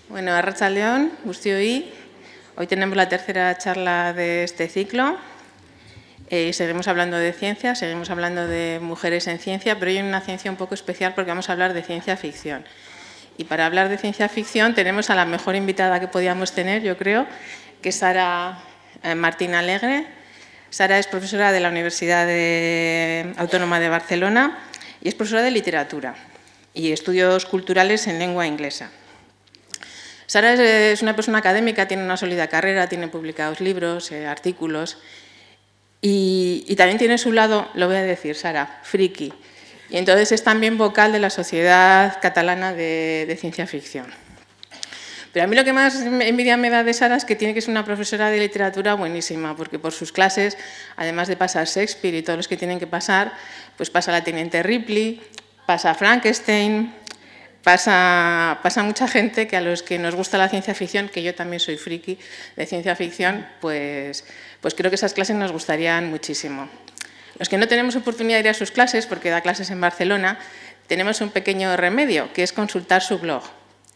Bueno, arratsaldeon, guztioi. Hoy tenemos la tercera charla de este ciclo. Seguimos hablando de ciencia, seguimos hablando de mujeres en ciencia, pero hoy en una ciencia un poco especial porque vamos a hablar de ciencia ficción. Y para hablar de ciencia ficción tenemos a la mejor invitada que podíamos tener, yo creo, que es Sara Martín Alegre. Sara es profesora de la Universidad Autónoma de Barcelona y es profesora de literatura y estudios culturales en lengua inglesa. Sara es una persona académica, tiene una sólida carrera, tiene publicados libros, artículos y también tiene su lado, lo voy a decir, Sara, friki. Y entonces es también vocal de la Sociedad Catalana de Ciencia Ficción. Pero a mí lo que más envidia me da de Sara es que tiene que ser una profesora de literatura buenísima, porque por sus clases, además de pasar Shakespeare y todos los que tienen que pasar, pues pasa la Teniente Ripley, pasa Frankenstein, pasa mucha gente que a los que nos gusta la ciencia ficción, que yo también soy friki de ciencia ficción, pues creo que esas clases nos gustarían muchísimo. Los que no tenemos oportunidad de ir a sus clases, porque da clases en Barcelona, tenemos un pequeño remedio, que es consultar su blog.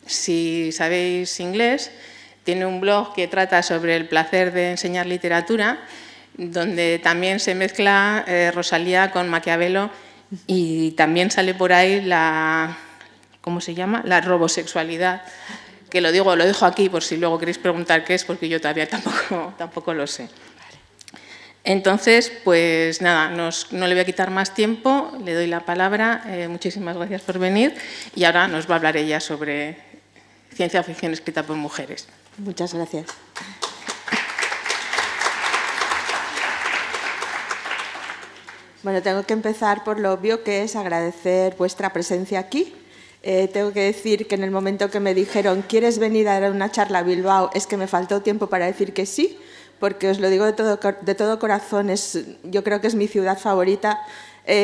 Si sabéis inglés, tiene un blog que trata sobre el placer de enseñar literatura, donde también se mezcla Rosalía con Maquiavelo y también sale por ahí la... ¿Cómo se llama? La robosexualidad, que lo dejo aquí por si luego queréis preguntar qué es, porque yo todavía tampoco lo sé. Entonces, pues nada, no le voy a quitar más tiempo, le doy la palabra, muchísimas gracias por venir y ahora nos va a hablar ella sobre ciencia ficción escrita por mujeres. Muchas gracias. Bueno, tengo que empezar por lo obvio, que es agradecer vuestra presencia aquí. Tengo que decir que en el momento que me dijeron ¿quieres venir a dar una charla a Bilbao? Es que me faltó tiempo para decir que sí, porque os lo digo de todo corazón, yo creo que es mi ciudad favorita.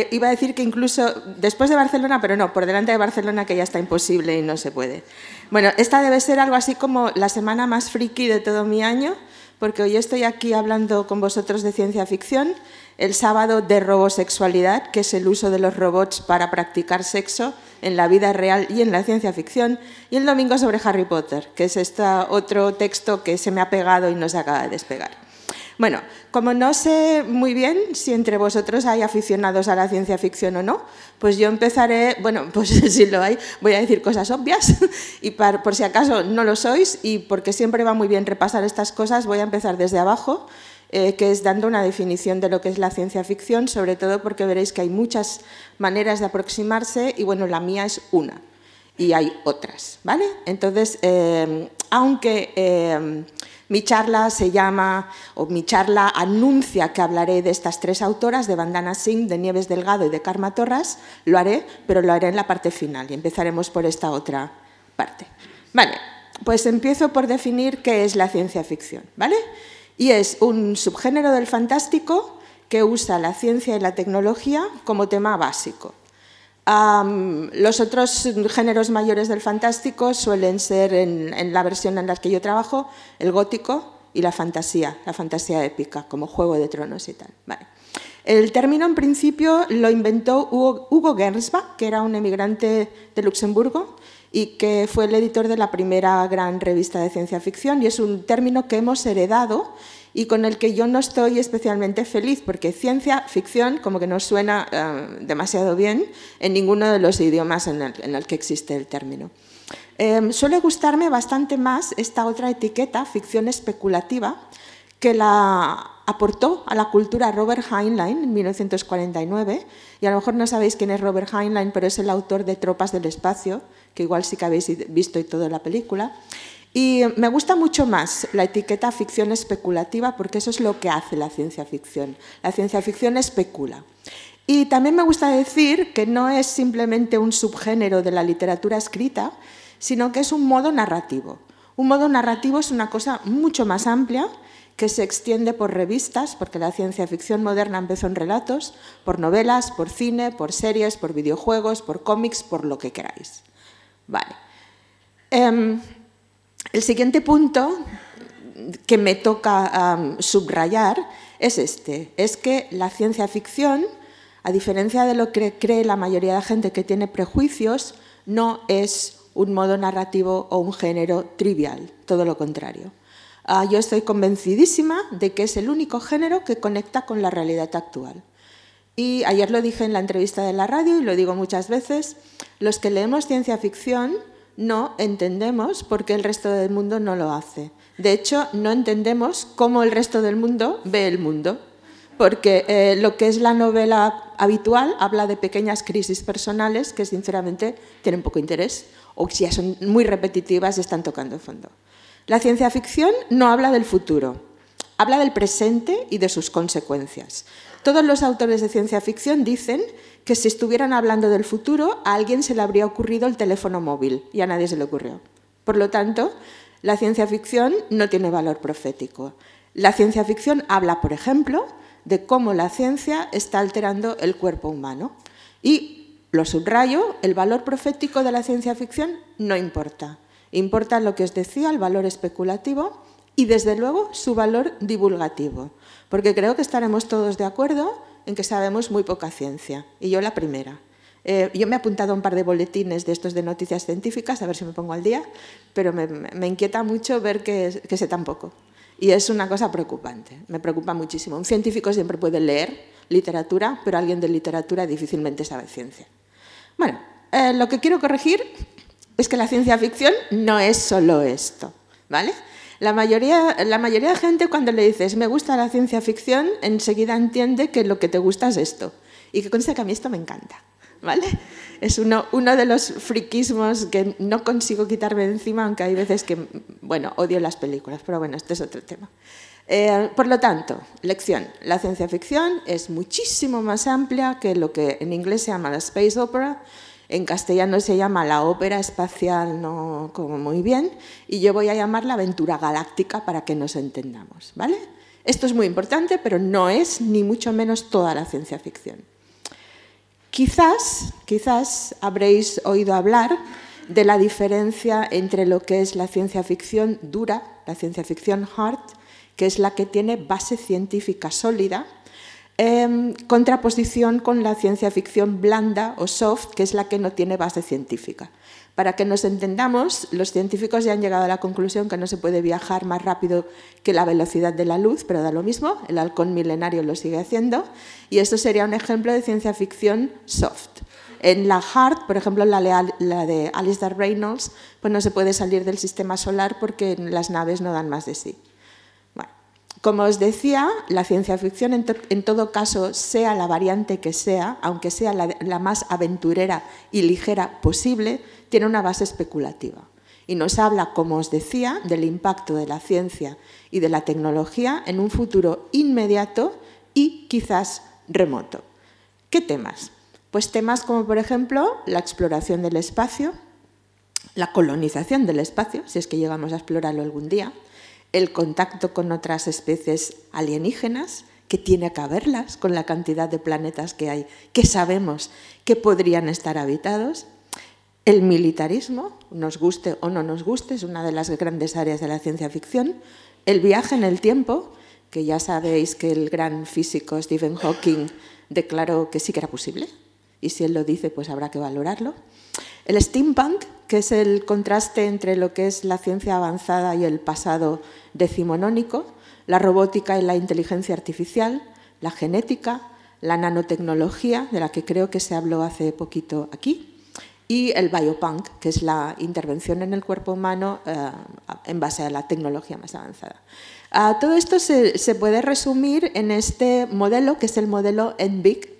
Iba a decir que incluso después de Barcelona, pero no, por delante de Barcelona, que ya está imposible y no se puede. Bueno, esta debe ser algo así como la semana más friki de todo mi año, porque hoy estoy aquí hablando con vosotros de ciencia ficción, el sábado de robosexualidad, que es el uso de los robots para practicar sexo en la vida real y en la ciencia ficción, y el domingo sobre Harry Potter, que es otro texto que se me ha pegado y no se acaba de despegar. Bueno, como no sé muy bien si entre vosotros hay aficionados a la ciencia ficción o no, pues yo empezaré, bueno, pues si lo hay, voy a decir cosas obvias, y por si acaso no lo sois, y porque siempre va muy bien repasar estas cosas, voy a empezar desde abajo, que es dando una definición de lo que es la ciencia ficción, sobre todo porque veréis que hay muchas maneras de aproximarse y bueno, la mía es una y hay otras, ¿vale? Entonces, aunque mi charla se llama, o mi charla anuncia que hablaré de estas tres autoras, de Vandana Singh, de Nieves Delgado y de Karma Torras, lo haré, pero lo haré en la parte final y empezaremos por esta otra parte. Vale, pues empiezo por definir qué es la ciencia ficción, ¿vale? Y es un subgénero del fantástico que usa la ciencia y la tecnología como tema básico. Los otros géneros mayores del fantástico suelen ser, en la versión en la que yo trabajo, el gótico y la fantasía épica, como Juego de Tronos y tal. Vale. El término, en principio, lo inventó Hugo Gernsback, que era un emigrante de Luxemburgo y que fue el editor de la primera gran revista de ciencia ficción, y es un término que hemos heredado y con el que yo no estoy especialmente feliz, porque ciencia ficción como que no suena demasiado bien en ninguno de los idiomas en el que existe el término. Suele gustarme bastante más esta otra etiqueta, ficción especulativa, que la aportó a la cultura Robert Heinlein en 1949, y a lo mejor no sabéis quién es Robert Heinlein, pero es el autor de Tropas del Espacio, que igual sí que habéis visto y todo la película. Y me gusta mucho más la etiqueta ficción especulativa porque eso es lo que hace la ciencia ficción. La ciencia ficción especula. Y también me gusta decir que no es simplemente un subgénero de la literatura escrita, sino que es un modo narrativo. Un modo narrativo es una cosa mucho más amplia que se extiende por revistas, porque la ciencia ficción moderna empezó en relatos, por novelas, por cine, por series, por videojuegos, por cómics, por lo que queráis. Vale. El siguiente punto que me toca subrayar es este, es que la ciencia ficción, a diferencia de lo que cree la mayoría de la gente que tiene prejuicios, no es un modo narrativo o un género trivial, todo lo contrario. Yo estoy convencidísima de que es el único género que conecta con la realidad actual. Y ayer lo dije en la entrevista de la radio y lo digo muchas veces, los que leemos ciencia ficción no entendemos por qué el resto del mundo no lo hace. De hecho, no entendemos cómo el resto del mundo ve el mundo, porque lo que es la novela habitual habla de pequeñas crisis personales que sinceramente tienen poco interés o si ya son muy repetitivas y están tocando fondo. La ciencia ficción no habla del futuro, habla del presente y de sus consecuencias. Todos los autores de ciencia ficción dicen que si estuvieran hablando del futuro, a alguien se le habría ocurrido el teléfono móvil y a nadie se le ocurrió. Por lo tanto, la ciencia ficción no tiene valor profético. La ciencia ficción habla, por ejemplo, de cómo la ciencia está alterando el cuerpo humano. Y, lo subrayo, el valor profético de la ciencia ficción no importa. Importa lo que os decía, el valor especulativo y, desde luego, su valor divulgativo. Porque creo que estaremos todos de acuerdo en que sabemos muy poca ciencia. Y yo la primera. Yo me he apuntado a un par de boletines de estos de noticias científicas, a ver si me pongo al día, pero me inquieta mucho ver que sé tan poco. Y es una cosa preocupante, me preocupa muchísimo. Un científico siempre puede leer literatura, pero alguien de literatura difícilmente sabe ciencia. Bueno, lo que quiero corregir es que la ciencia ficción no es solo esto, ¿vale? La mayoría de gente, cuando le dices me gusta la ciencia ficción, enseguida entiende que lo que te gusta es esto. Y que conste que a mí esto me encanta, ¿vale? Es uno de los friquismos que no consigo quitarme de encima, aunque hay veces que, bueno, odio las películas, pero bueno, este es otro tema. Por lo tanto, lección, la ciencia ficción es muchísimo más amplia que lo que en inglés se llama la space opera. En castellano se llama la ópera espacial, no como muy bien, y yo voy a llamarla aventura galáctica para que nos entendamos, ¿vale? Esto es muy importante, pero no es ni mucho menos toda la ciencia ficción. Quizás habréis oído hablar de la diferencia entre lo que es la ciencia ficción dura, la ciencia ficción hard, que es la que tiene base científica sólida, contraposición con la ciencia ficción blanda o soft, que es la que no tiene base científica. Para que nos entendamos, los científicos ya han llegado a la conclusión que no se puede viajar más rápido que la velocidad de la luz, pero da lo mismo, el halcón milenario lo sigue haciendo, y esto sería un ejemplo de ciencia ficción soft. En la hard, por ejemplo, la de Alistair Reynolds, pues no se puede salir del sistema solar porque las naves no dan más de sí. Como os decía, la ciencia ficción, en todo caso, sea la variante que sea, aunque sea la más aventurera y ligera posible, tiene una base especulativa. Y nos habla, como os decía, del impacto de la ciencia y de la tecnología en un futuro inmediato y quizás remoto. ¿Qué temas? Pues temas como, por ejemplo, la exploración del espacio, la colonización del espacio, si es que llegamos a explorarlo algún día, el contacto con otras especies alienígenas, que tiene que haberlas con la cantidad de planetas que hay, que sabemos que podrían estar habitados. El militarismo, nos guste o no nos guste, es una de las grandes áreas de la ciencia ficción. El viaje en el tiempo, que ya sabéis que el gran físico Stephen Hawking declaró que sí que era posible, y si él lo dice, pues habrá que valorarlo. El steampunk, que es el contraste entre lo que es la ciencia avanzada y el pasado decimonónico, la robótica y la inteligencia artificial, la genética, la nanotecnología, de la que creo que se habló hace poquito aquí, y el biopunk, que es la intervención en el cuerpo humano en base a la tecnología más avanzada. Todo esto se puede resumir en este modelo, que es el modelo NBIC,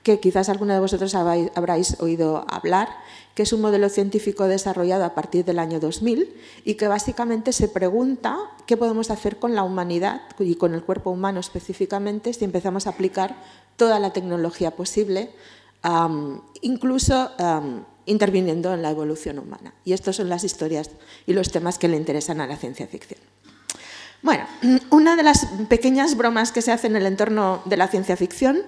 que quizás alguno de vosotros habráis oído hablar, que es un modelo científico desarrollado a partir del año 2000 y que básicamente se pregunta qué podemos hacer con la humanidad y con el cuerpo humano específicamente si empezamos a aplicar toda la tecnología posible, incluso interviniendo en la evolución humana. Y estas son las historias y los temas que le interesan a la ciencia ficción. Bueno, una de las pequeñas bromas que se hacen en el entorno de la ciencia ficción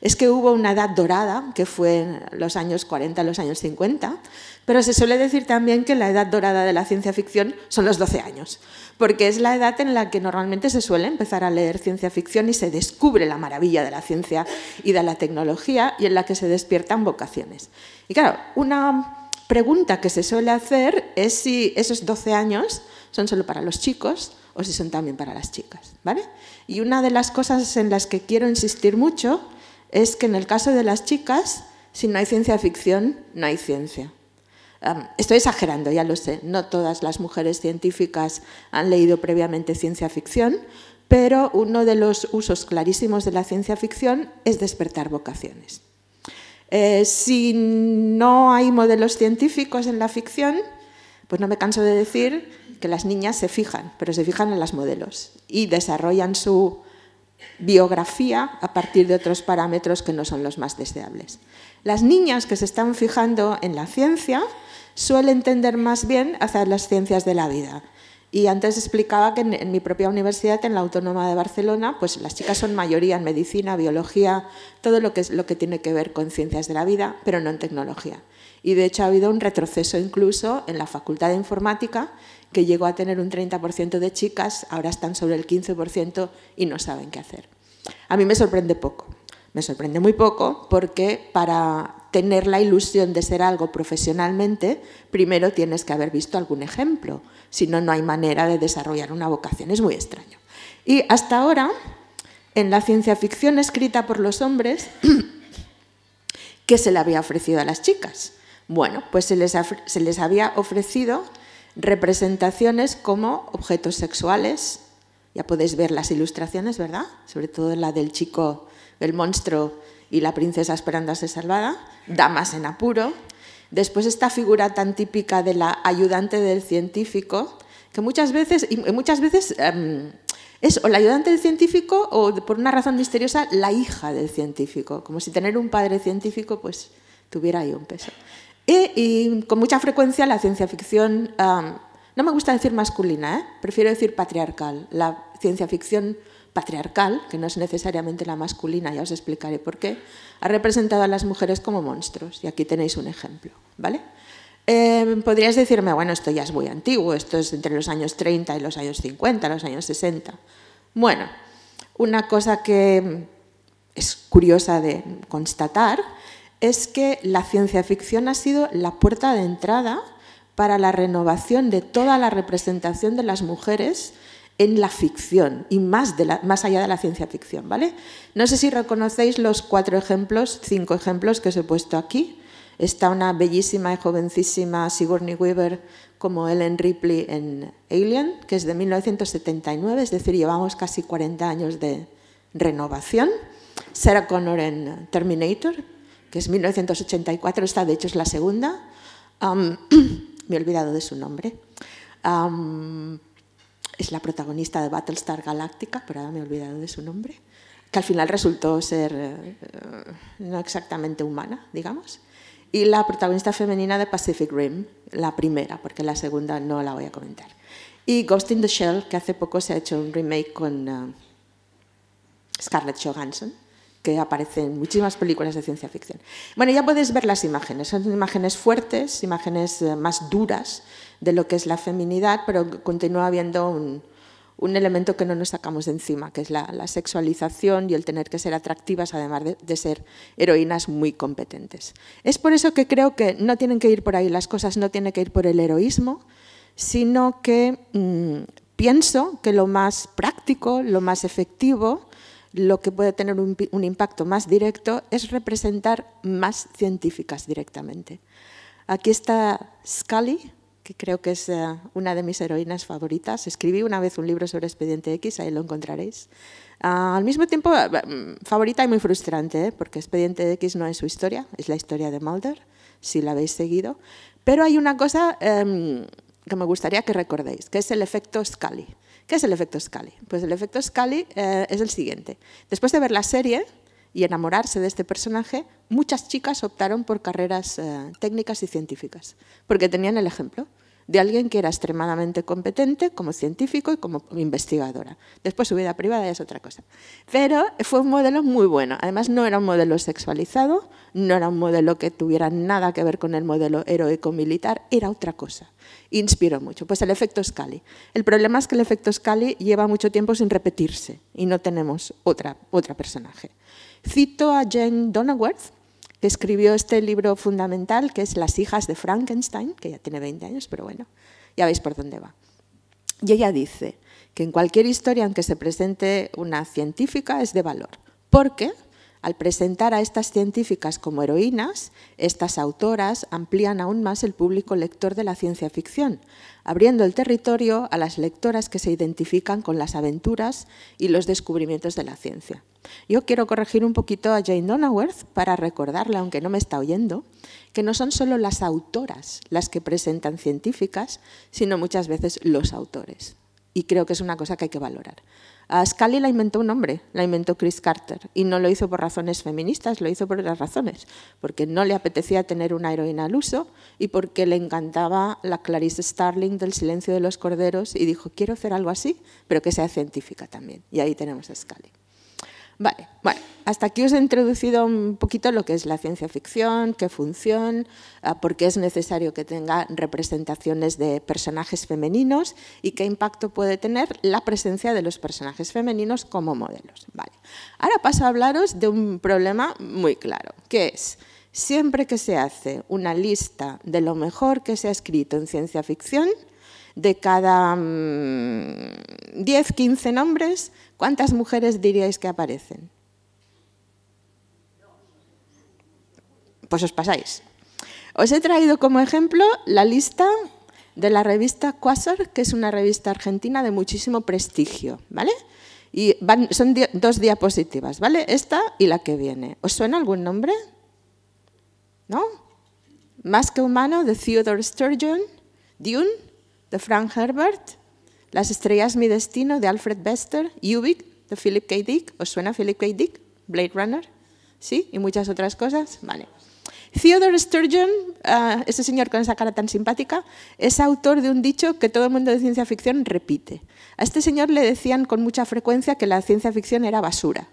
es que hubo una edad dorada, que fue en los años 40, los años 50, pero se suele decir también que la edad dorada de la ciencia ficción son los 12 años, porque es la edad en la que normalmente se suele empezar a leer ciencia ficción y se descubre la maravilla de la ciencia y de la tecnología y en la que se despiertan vocaciones. Y claro, una pregunta que se suele hacer es si esos 12 años son solo para los chicos o si son también para las chicas, ¿vale? Y una de las cosas en las que quiero insistir mucho es que en el caso de las chicas, si no hay ciencia ficción, no hay ciencia. Estoy exagerando, ya lo sé, no todas las mujeres científicas han leído previamente ciencia ficción, pero uno de los usos clarísimos de la ciencia ficción es despertar vocaciones. Si no hay modelos científicos en la ficción, pues no me canso de decir que las niñas se fijan, pero se fijan en los modelos y desarrollan su biografía a partir de otros parámetros que no son los más deseables. Las niñas que se están fijando en la ciencia suelen tender más bien hacia las ciencias de la vida. Y antes explicaba que en mi propia universidad, en la Autónoma de Barcelona, pues las chicas son mayoría en medicina, biología, todo lo que tiene que ver con ciencias de la vida, pero no en tecnología. Y de hecho ha habido un retroceso incluso en la Facultad de Informática, que llegó a tener un 30% de chicas, ahora están sobre el 15% y no saben qué hacer. A mí me sorprende poco. Me sorprende muy poco porque para tener la ilusión de ser algo profesionalmente, primero tienes que haber visto algún ejemplo. Si no, no hay manera de desarrollar una vocación. Es muy extraño. Y hasta ahora, en la ciencia ficción escrita por los hombres, ¿qué se le había ofrecido a las chicas? Bueno, pues se les había ofrecido representaciones como objetos sexuales. Ya podéis ver las ilustraciones, ¿verdad? Sobre todo la del chico, el monstruo y la princesa esperando a ser salvada, damas en apuro. Después esta figura tan típica de la ayudante del científico, que muchas veces es o la ayudante del científico o, por una razón misteriosa, la hija del científico, como si tener un padre científico pues tuviera ahí un peso. Y con mucha frecuencia la ciencia ficción, no me gusta decir masculina, prefiero decir patriarcal. La ciencia ficción patriarcal, que no es necesariamente la masculina, ya os explicaré por qué, ha representado a las mujeres como monstruos. Y aquí tenéis un ejemplo, ¿vale? Podríais decirme, bueno, esto ya es muy antiguo, esto es entre los años 30 y los años 50, los años 60. Bueno, una cosa que es curiosa de constatar es que la ciencia ficción ha sido la puerta de entrada para la renovación de toda la representación de las mujeres en la ficción y más allá de la ciencia ficción, ¿vale? No sé si reconocéis los 5 ejemplos que os he puesto aquí. Está una bellísima y jovencísima Sigourney Weaver como Ellen Ripley en Alien, que es de 1979, es decir, llevamos casi 40 años de renovación. Sarah Connor en Terminator, que es 1984, esta de hecho es la segunda. Me he olvidado de su nombre. Es la protagonista de Battlestar Galactica, pero ahora me he olvidado de su nombre, que al final resultó ser no exactamente humana, digamos. Y la protagonista femenina de Pacific Rim, la primera, porque la segunda no la voy a comentar. Y Ghost in the Shell, que hace poco se ha hecho un remake con Scarlett Johansson, que aparece en muchísimas películas de ciencia ficción. Bueno, ya podéis ver las imágenes. Son imágenes fuertes, imágenes más duras de lo que es la feminidad, pero continúa habiendo un elemento que no nos sacamos de encima, que es la sexualización y el tener que ser atractivas, además de ser heroínas muy competentes. Es por eso que creo que no tienen que ir por ahí las cosas, no tienen que ir por el heroísmo, sino que pienso que lo más práctico, lo más efectivo, lo que puede tener un impacto más directo es representar más científicas directamente. Aquí está Scully, que creo que es una de mis heroínas favoritas. Escribí una vez un libro sobre Expediente X, ahí lo encontraréis. Al mismo tiempo, favorita y muy frustrante, porque Expediente X no es su historia, es la historia de Mulder, si la habéis seguido. Pero hay una cosa que me gustaría que recordéis, que es el efecto Scully. ¿Qué es el efecto Scully? Pues el efecto Scully es el siguiente. Después de ver la serie y enamorarse de este personaje, muchas chicas optaron por carreras técnicas y científicas, porque tenían el ejemplo de alguien que era extremadamente competente como científico y como investigadora. Después su vida privada ya es otra cosa. Pero fue un modelo muy bueno. Además, no era un modelo sexualizado, no era un modelo que tuviera nada que ver con el modelo heroico-militar, era otra cosa. Inspiró mucho. Pues el efecto Scully. El problema es que el efecto Scully lleva mucho tiempo sin repetirse y no tenemos otra personaje. Cito a Jane Donauworth, que escribió este libro fundamental, que es Las hijas de Frankenstein, que ya tiene 20 años, pero bueno, ya veis por dónde va. Y ella dice que en cualquier historia en que se presente una científica es de valor, porque al presentar a estas científicas como heroínas, estas autoras amplían aún más el público lector de la ciencia ficción, abriendo el territorio a las lectoras que se identifican con las aventuras y los descubrimientos de la ciencia. Yo quiero corregir un poquito a Jane Donauworth para recordarle, aunque no me está oyendo, que no son solo las autoras las que presentan científicas, sino muchas veces los autores. Y creo que es una cosa que hay que valorar. A Scully la inventó un hombre, la inventó Chris Carter, y no lo hizo por razones feministas, lo hizo por otras razones, porque no le apetecía tener una heroína al uso y porque le encantaba la Clarice Starling del Silencio de los Corderos y dijo, quiero hacer algo así, pero que sea científica también. Y ahí tenemos a Scully. Vale, bueno, hasta aquí os he introducido un poquito lo que es la ciencia ficción, qué función, por qué es necesario que tenga representaciones de personajes femeninos y qué impacto puede tener la presencia de los personajes femeninos como modelos. Vale. Ahora paso a hablaros de un problema muy claro, que es, siempre que se hace una lista de lo mejor que se ha escrito en ciencia ficción, de cada 10, 15 nombres, ¿cuántas mujeres diríais que aparecen? Pues os pasáis. Os he traído como ejemplo la lista de la revista Quasar, que es una revista argentina de muchísimo prestigio, ¿vale? Y son 2 diapositivas, ¿vale? Esta y la que viene. ¿Os suena algún nombre? ¿No? Más que humano, de Theodore Sturgeon, Dune, de Frank Herbert, Las estrellas mi destino, de Alfred Bester, Ubik, de Philip K. Dick. ¿Os suena Philip K. Dick? Blade Runner, ¿sí? Y muchas otras cosas. Vale. Theodore Sturgeon, ese señor con esa cara tan simpática, es autor de un dicho que todo el mundo de ciencia ficción repite. A este señor le decían con mucha frecuencia que la ciencia ficción era basura.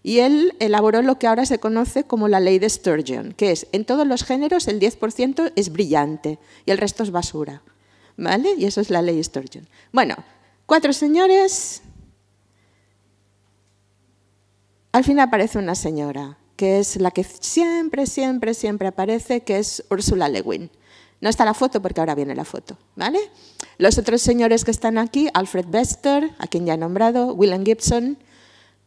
Y él elaboró lo que ahora se conoce como la ley de Sturgeon, que es, en todos los géneros el 10% es brillante y el resto es basura. ¿Vale? Y eso es la ley Sturgeon. Bueno, 4 señores. Al fin aparece una señora, que es la que siempre aparece, que es Ursula Le Guin. No está la foto porque ahora viene la foto, ¿vale? Los otros señores que están aquí, Alfred Bester, a quien ya he nombrado, William Gibson,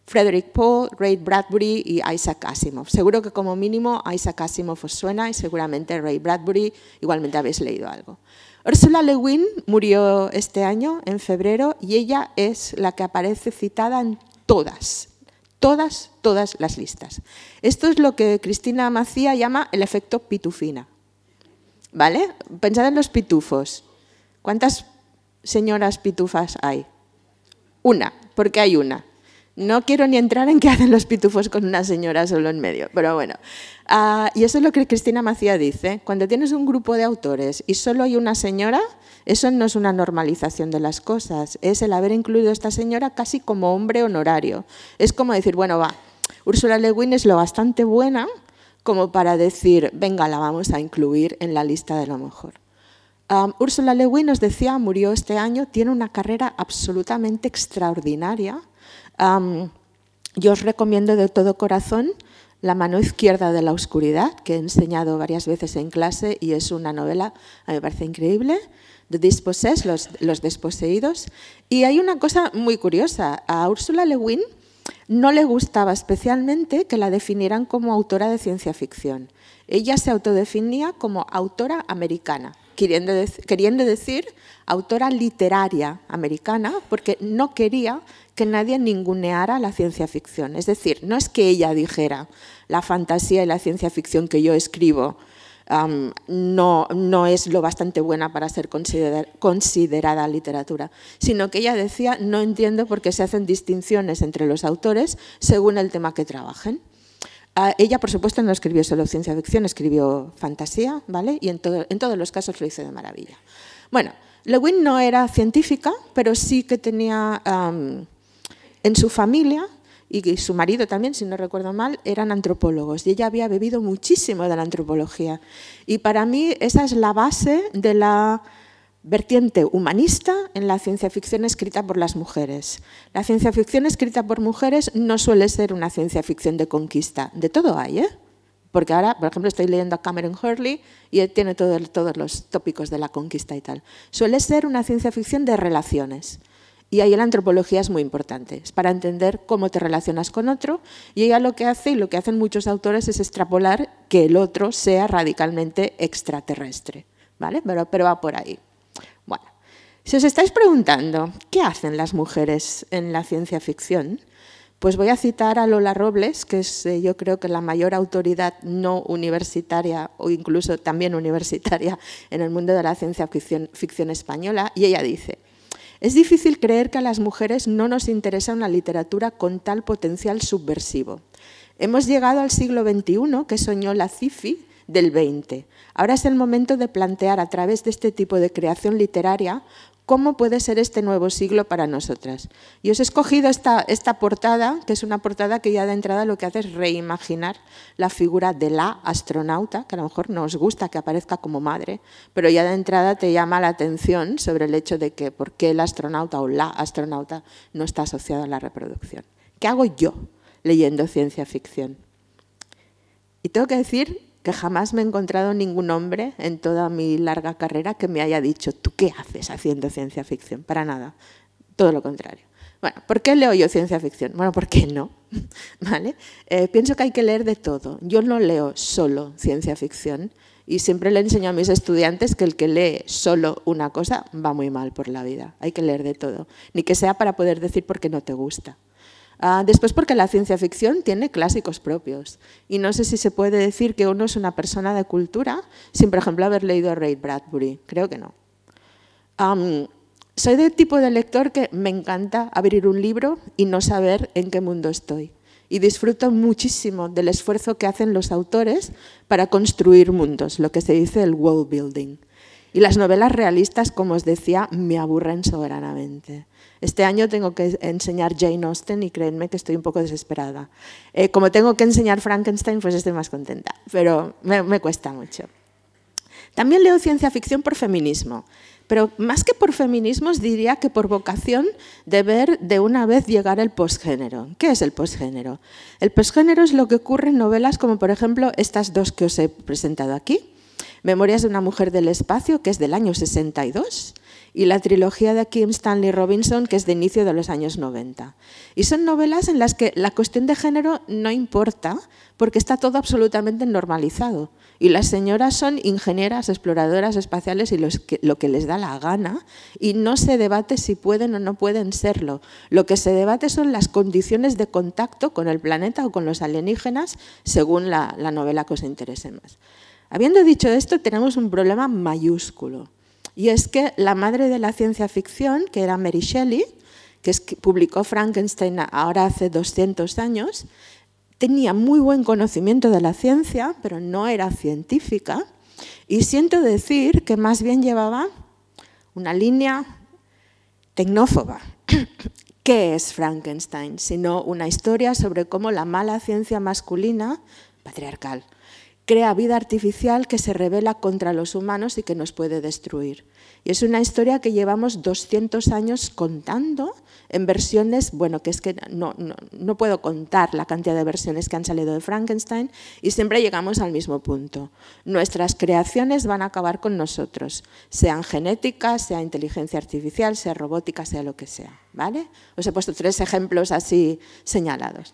Frederick Pohl, Ray Bradbury y Isaac Asimov. Seguro que como mínimo Isaac Asimov os suena y seguramente Ray Bradbury igualmente habéis leído algo. Ursula Le Guin murió este año, en febrero, y ella es la que aparece citada en todas las listas. Esto es lo que Cristina Macía llama el efecto pitufina. ¿Vale? Pensad en los pitufos. ¿Cuántas señoras pitufas hay? Una, porque hay una. No quiero ni entrar en qué hacen los pitufos con una señora solo en medio, pero bueno. Y eso es lo que Cristina Macía dice. Cuando tienes un grupo de autores y solo hay una señora, eso no es una normalización de las cosas, es el haber incluido a esta señora casi como hombre honorario. Es como decir, bueno, va, Ursula Le Guin es lo bastante buena como para decir, venga, la vamos a incluir en la lista de lo mejor. Ursula Le Guin, os decía, murió este año, tiene una carrera absolutamente extraordinaria. Yo os recomiendo de todo corazón La mano izquierda de la oscuridad, que he enseñado varias veces en clase y es una novela, a mí me parece increíble. The Dispossessed, los desposeídos. Y hay una cosa muy curiosa, a Ursula Le Guin no le gustaba especialmente que la definieran como autora de ciencia ficción. Ella se autodefinía como autora americana, queriendo decir autora literaria americana, porque no quería que nadie ninguneara la ciencia ficción. Es decir, no es que ella dijera la fantasía y la ciencia ficción que yo escribo no es lo bastante buena para ser considerada literatura, sino que ella decía, no entiendo por qué se hacen distinciones entre los autores según el tema que trabajen. Ella, por supuesto, no escribió solo ciencia ficción, escribió fantasía, ¿vale? Y en todos los casos lo hizo de maravilla. Bueno, Le Guin no era científica, pero sí que tenía en su familia, y su marido también, si no recuerdo mal, eran antropólogos y ella había bebido muchísimo de la antropología. Y para mí esa es la base de la vertiente humanista en la ciencia ficción escrita por las mujeres. La ciencia ficción escrita por mujeres no suele ser una ciencia ficción de conquista. De todo hay, ¿eh? Porque ahora, por ejemplo, estoy leyendo a Cameron Hurley y él tiene todos los tópicos de la conquista y tal. Suele ser una ciencia ficción de relaciones. Y ahí la antropología es muy importante, es para entender cómo te relacionas con otro, y ella lo que hace, y lo que hacen muchos autores, es extrapolar que el otro sea radicalmente extraterrestre, ¿vale? Pero va por ahí. Bueno, si os estáis preguntando qué hacen las mujeres en la ciencia ficción, pues voy a citar a Lola Robles, que es yo creo que la mayor autoridad no universitaria o incluso también universitaria en el mundo de la ciencia ficción española, y ella dice: es difícil creer que a las mujeres no nos interesa una literatura con tal potencial subversivo. Hemos llegado al siglo XXI, que soñó la sci-fi del XX. Ahora es el momento de plantear a través de este tipo de creación literaria cómo puede ser este nuevo siglo para nosotras. Y os he escogido esta portada, que es una portada que ya de entrada lo que hace es reimaginar la figura de la astronauta, que a lo mejor no os gusta que aparezca como madre, pero ya de entrada te llama la atención sobre el hecho de que por qué el astronauta o la astronauta no está asociado a la reproducción. ¿Qué hago yo leyendo ciencia ficción? Y tengo que decir que jamás me he encontrado ningún hombre en toda mi larga carrera que me haya dicho: ¿tú qué haces haciendo ciencia ficción? Para nada, todo lo contrario. Bueno, ¿por qué leo yo ciencia ficción? Bueno, ¿por qué no? ¿Vale? Pienso que hay que leer de todo. Yo no leo solo ciencia ficción y siempre le enseño a mis estudiantes que el que lee solo una cosa va muy mal por la vida. Hay que leer de todo, ni que sea para poder decir por qué no te gusta. Después, porque la ciencia ficción tiene clásicos propios y no sé si se puede decir que uno es una persona de cultura sin, por ejemplo, haber leído a Ray Bradbury. Creo que no. Soy del tipo de lector que me encanta abrir un libro y no saber en qué mundo estoy. Y disfruto muchísimo del esfuerzo que hacen los autores para construir mundos, lo que se dice el world building. Y las novelas realistas, como os decía, me aburren soberanamente. Este año tengo que enseñar Jane Austen y créanme que estoy un poco desesperada. Como tengo que enseñar Frankenstein, pues estoy más contenta, pero me cuesta mucho. También leo ciencia ficción por feminismo, pero más que por feminismo os diría que por vocación de ver de una vez llegar el posgénero. ¿Qué es el posgénero? El posgénero es lo que ocurre en novelas como, por ejemplo, estas dos que os he presentado aquí. Memorias de una mujer del espacio, que es del año 62, y la trilogía de Kim Stanley Robinson, que es de inicio de los años 90. Y son novelas en las que la cuestión de género no importa, porque está todo absolutamente normalizado. Y las señoras son ingenieras, exploradoras espaciales y lo que les da la gana, y no se debate si pueden o no pueden serlo. Lo que se debate son las condiciones de contacto con el planeta o con los alienígenas, según la novela que os interese más. Habiendo dicho esto, tenemos un problema mayúsculo, y es que la madre de la ciencia ficción, que era Mary Shelley, que publicó Frankenstein ahora hace 200 años, tenía muy buen conocimiento de la ciencia, pero no era científica, y siento decir que más bien llevaba una línea tecnófoba. ¿Qué es Frankenstein? Sino una historia sobre cómo la mala ciencia masculina, patriarcal, crea vida artificial que se rebela contra los humanos y que nos puede destruir. Y es una historia que llevamos 200 años contando en versiones, bueno, que es que no puedo contar la cantidad de versiones que han salido de Frankenstein, y siempre llegamos al mismo punto. Nuestras creaciones van a acabar con nosotros, sean genéticas, sea inteligencia artificial, sea robótica, sea lo que sea, ¿vale? Os he puesto 3 ejemplos así señalados.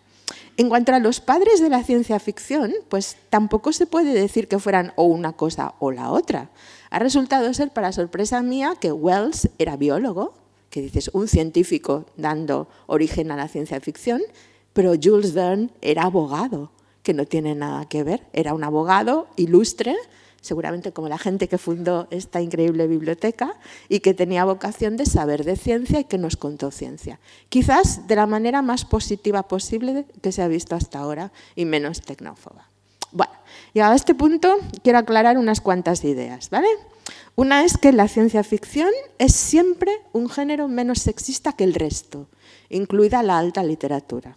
En cuanto a los padres de la ciencia ficción, pues tampoco se puede decir que fueran o una cosa o la otra. Ha resultado ser, para sorpresa mía, que Wells era biólogo, que dices, un científico dando origen a la ciencia ficción, pero Jules Verne era abogado, que no tiene nada que ver. Era un abogado ilustre, seguramente como la gente que fundó esta increíble biblioteca, y que tenía vocación de saber de ciencia y que nos contó ciencia. Quizás de la manera más positiva posible que se ha visto hasta ahora y menos tecnófoba. Bueno, llegado a este punto quiero aclarar unas cuantas ideas, ¿vale? Una es que la ciencia ficción es siempre un género menos sexista que el resto, incluida la alta literatura.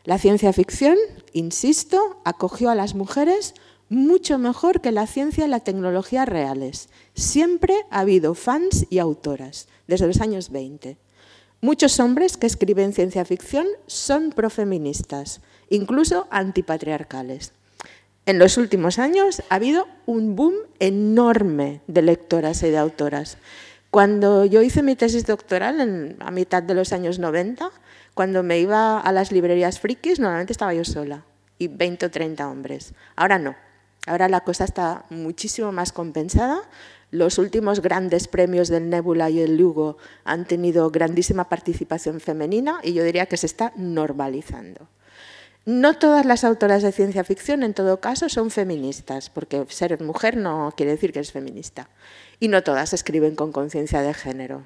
La ciencia ficción, insisto, acogió a las mujeres mucho mejor que la ciencia y la tecnología reales. Siempre ha habido fans y autoras, desde los años 20. Muchos hombres que escriben ciencia ficción son profeministas, incluso antipatriarcales. en los últimos años ha habido un boom enorme de lectoras y de autoras. Cuando yo hice mi tesis doctoral a mitad de los años 90, cuando me iba a las librerías frikis, normalmente estaba yo sola y 20 o 30 hombres. Ahora no. Ahora la cosa está muchísimo más compensada. Los últimos grandes premios del Nebula y el Hugo han tenido grandísima participación femenina y yo diría que se está normalizando. No todas las autoras de ciencia ficción, en todo caso, son feministas, porque ser mujer no quiere decir que eres feminista. Y no todas escriben con conciencia de género.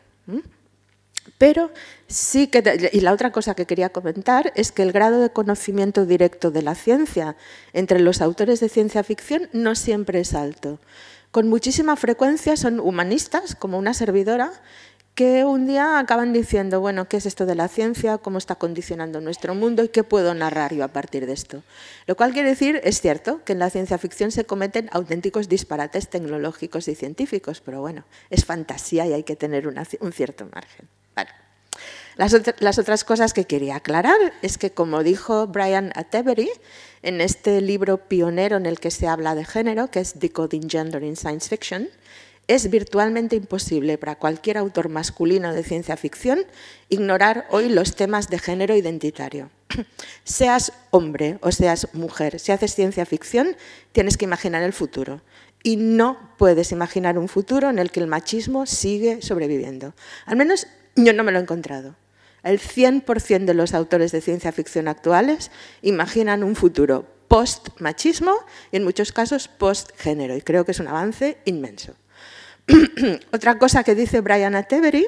Pero sí que, y la otra cosa que quería comentar es que el grado de conocimiento directo de la ciencia entre los autores de ciencia ficción no siempre es alto. Con muchísima frecuencia son humanistas, como una servidora, que un día acaban diciendo, bueno, ¿qué es esto de la ciencia? ¿Cómo está condicionando nuestro mundo? ¿Y qué puedo narrar yo a partir de esto? Lo cual quiere decir, es cierto, que en la ciencia ficción se cometen auténticos disparates tecnológicos y científicos, pero bueno, es fantasía y hay que tener un cierto margen. Vale. Las otras cosas que quería aclarar es que, como dijo Brian Attebery, en este libro pionero en el que se habla de género, que es Decoding Gender in Science Fiction, es virtualmente imposible para cualquier autor masculino de ciencia ficción ignorar hoy los temas de género identitario. Seas hombre o seas mujer, si haces ciencia ficción, tienes que imaginar el futuro. Y no puedes imaginar un futuro en el que el machismo sigue sobreviviendo. Al menos yo no me lo he encontrado. El 100% de los autores de ciencia ficción actuales imaginan un futuro post-machismo y en muchos casos post-género. Y creo que es un avance inmenso. Otra cosa que dice Brian Attebery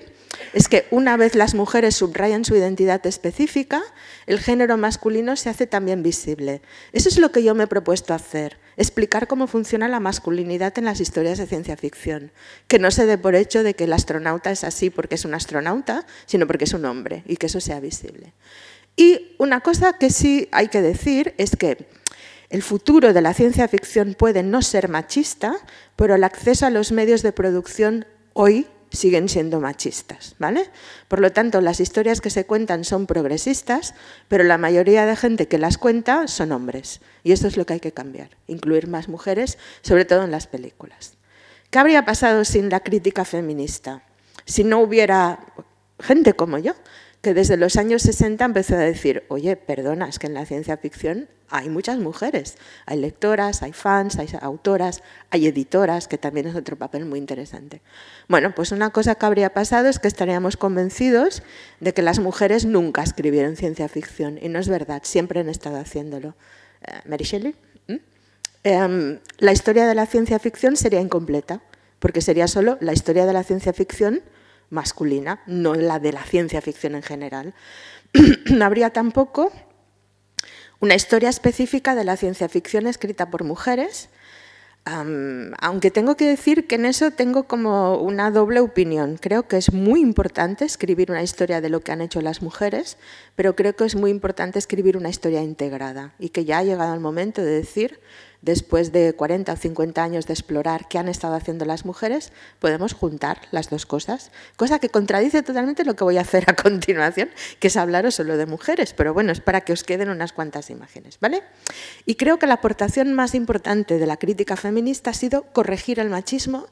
es que una vez las mujeres subrayan su identidad específica, el género masculino se hace también visible. Eso es lo que yo me he propuesto hacer, explicar cómo funciona la masculinidad en las historias de ciencia ficción, que no se dé por hecho de que el astronauta es así porque es un astronauta, sino porque es un hombre, y que eso sea visible. Y una cosa que sí hay que decir es que el futuro de la ciencia ficción puede no ser machista, pero el acceso a los medios de producción hoy siguen siendo machistas, ¿vale? Por lo tanto, las historias que se cuentan son progresistas, pero la mayoría de gente que las cuenta son hombres. Y esto es lo que hay que cambiar, incluir más mujeres, sobre todo en las películas. ¿Qué habría pasado sin la crítica feminista? Si no hubiera gente como yo, que desde los años 60 empezó a decir, oye, perdona, es que en la ciencia ficción hay muchas mujeres, hay lectoras, hay fans, hay autoras, hay editoras, que también es otro papel muy interesante. Bueno, pues una cosa que habría pasado es que estaríamos convencidos de que las mujeres nunca escribieron ciencia ficción, y no es verdad, siempre han estado haciéndolo. Mary Shelley, la historia de la ciencia ficción sería incompleta, porque sería solo la historia de la ciencia ficción masculina, no la de la ciencia ficción en general. No habría tampoco una historia específica de la ciencia ficción escrita por mujeres, aunque tengo que decir que en eso tengo como una doble opinión. Creo que es muy importante escribir una historia de lo que han hecho las mujeres, pero creo que es muy importante escribir una historia integrada y que ya ha llegado el momento de decir, después de 40 o 50 años de explorar qué han estado haciendo las mujeres, podemos juntar las dos cosas, cosa que contradice totalmente lo que voy a hacer a continuación, que es hablaros solo de mujeres, pero bueno, es para que os queden unas cuantas imágenes, ¿vale? Y creo que la aportación más importante de la crítica feminista ha sido corregir el machismo,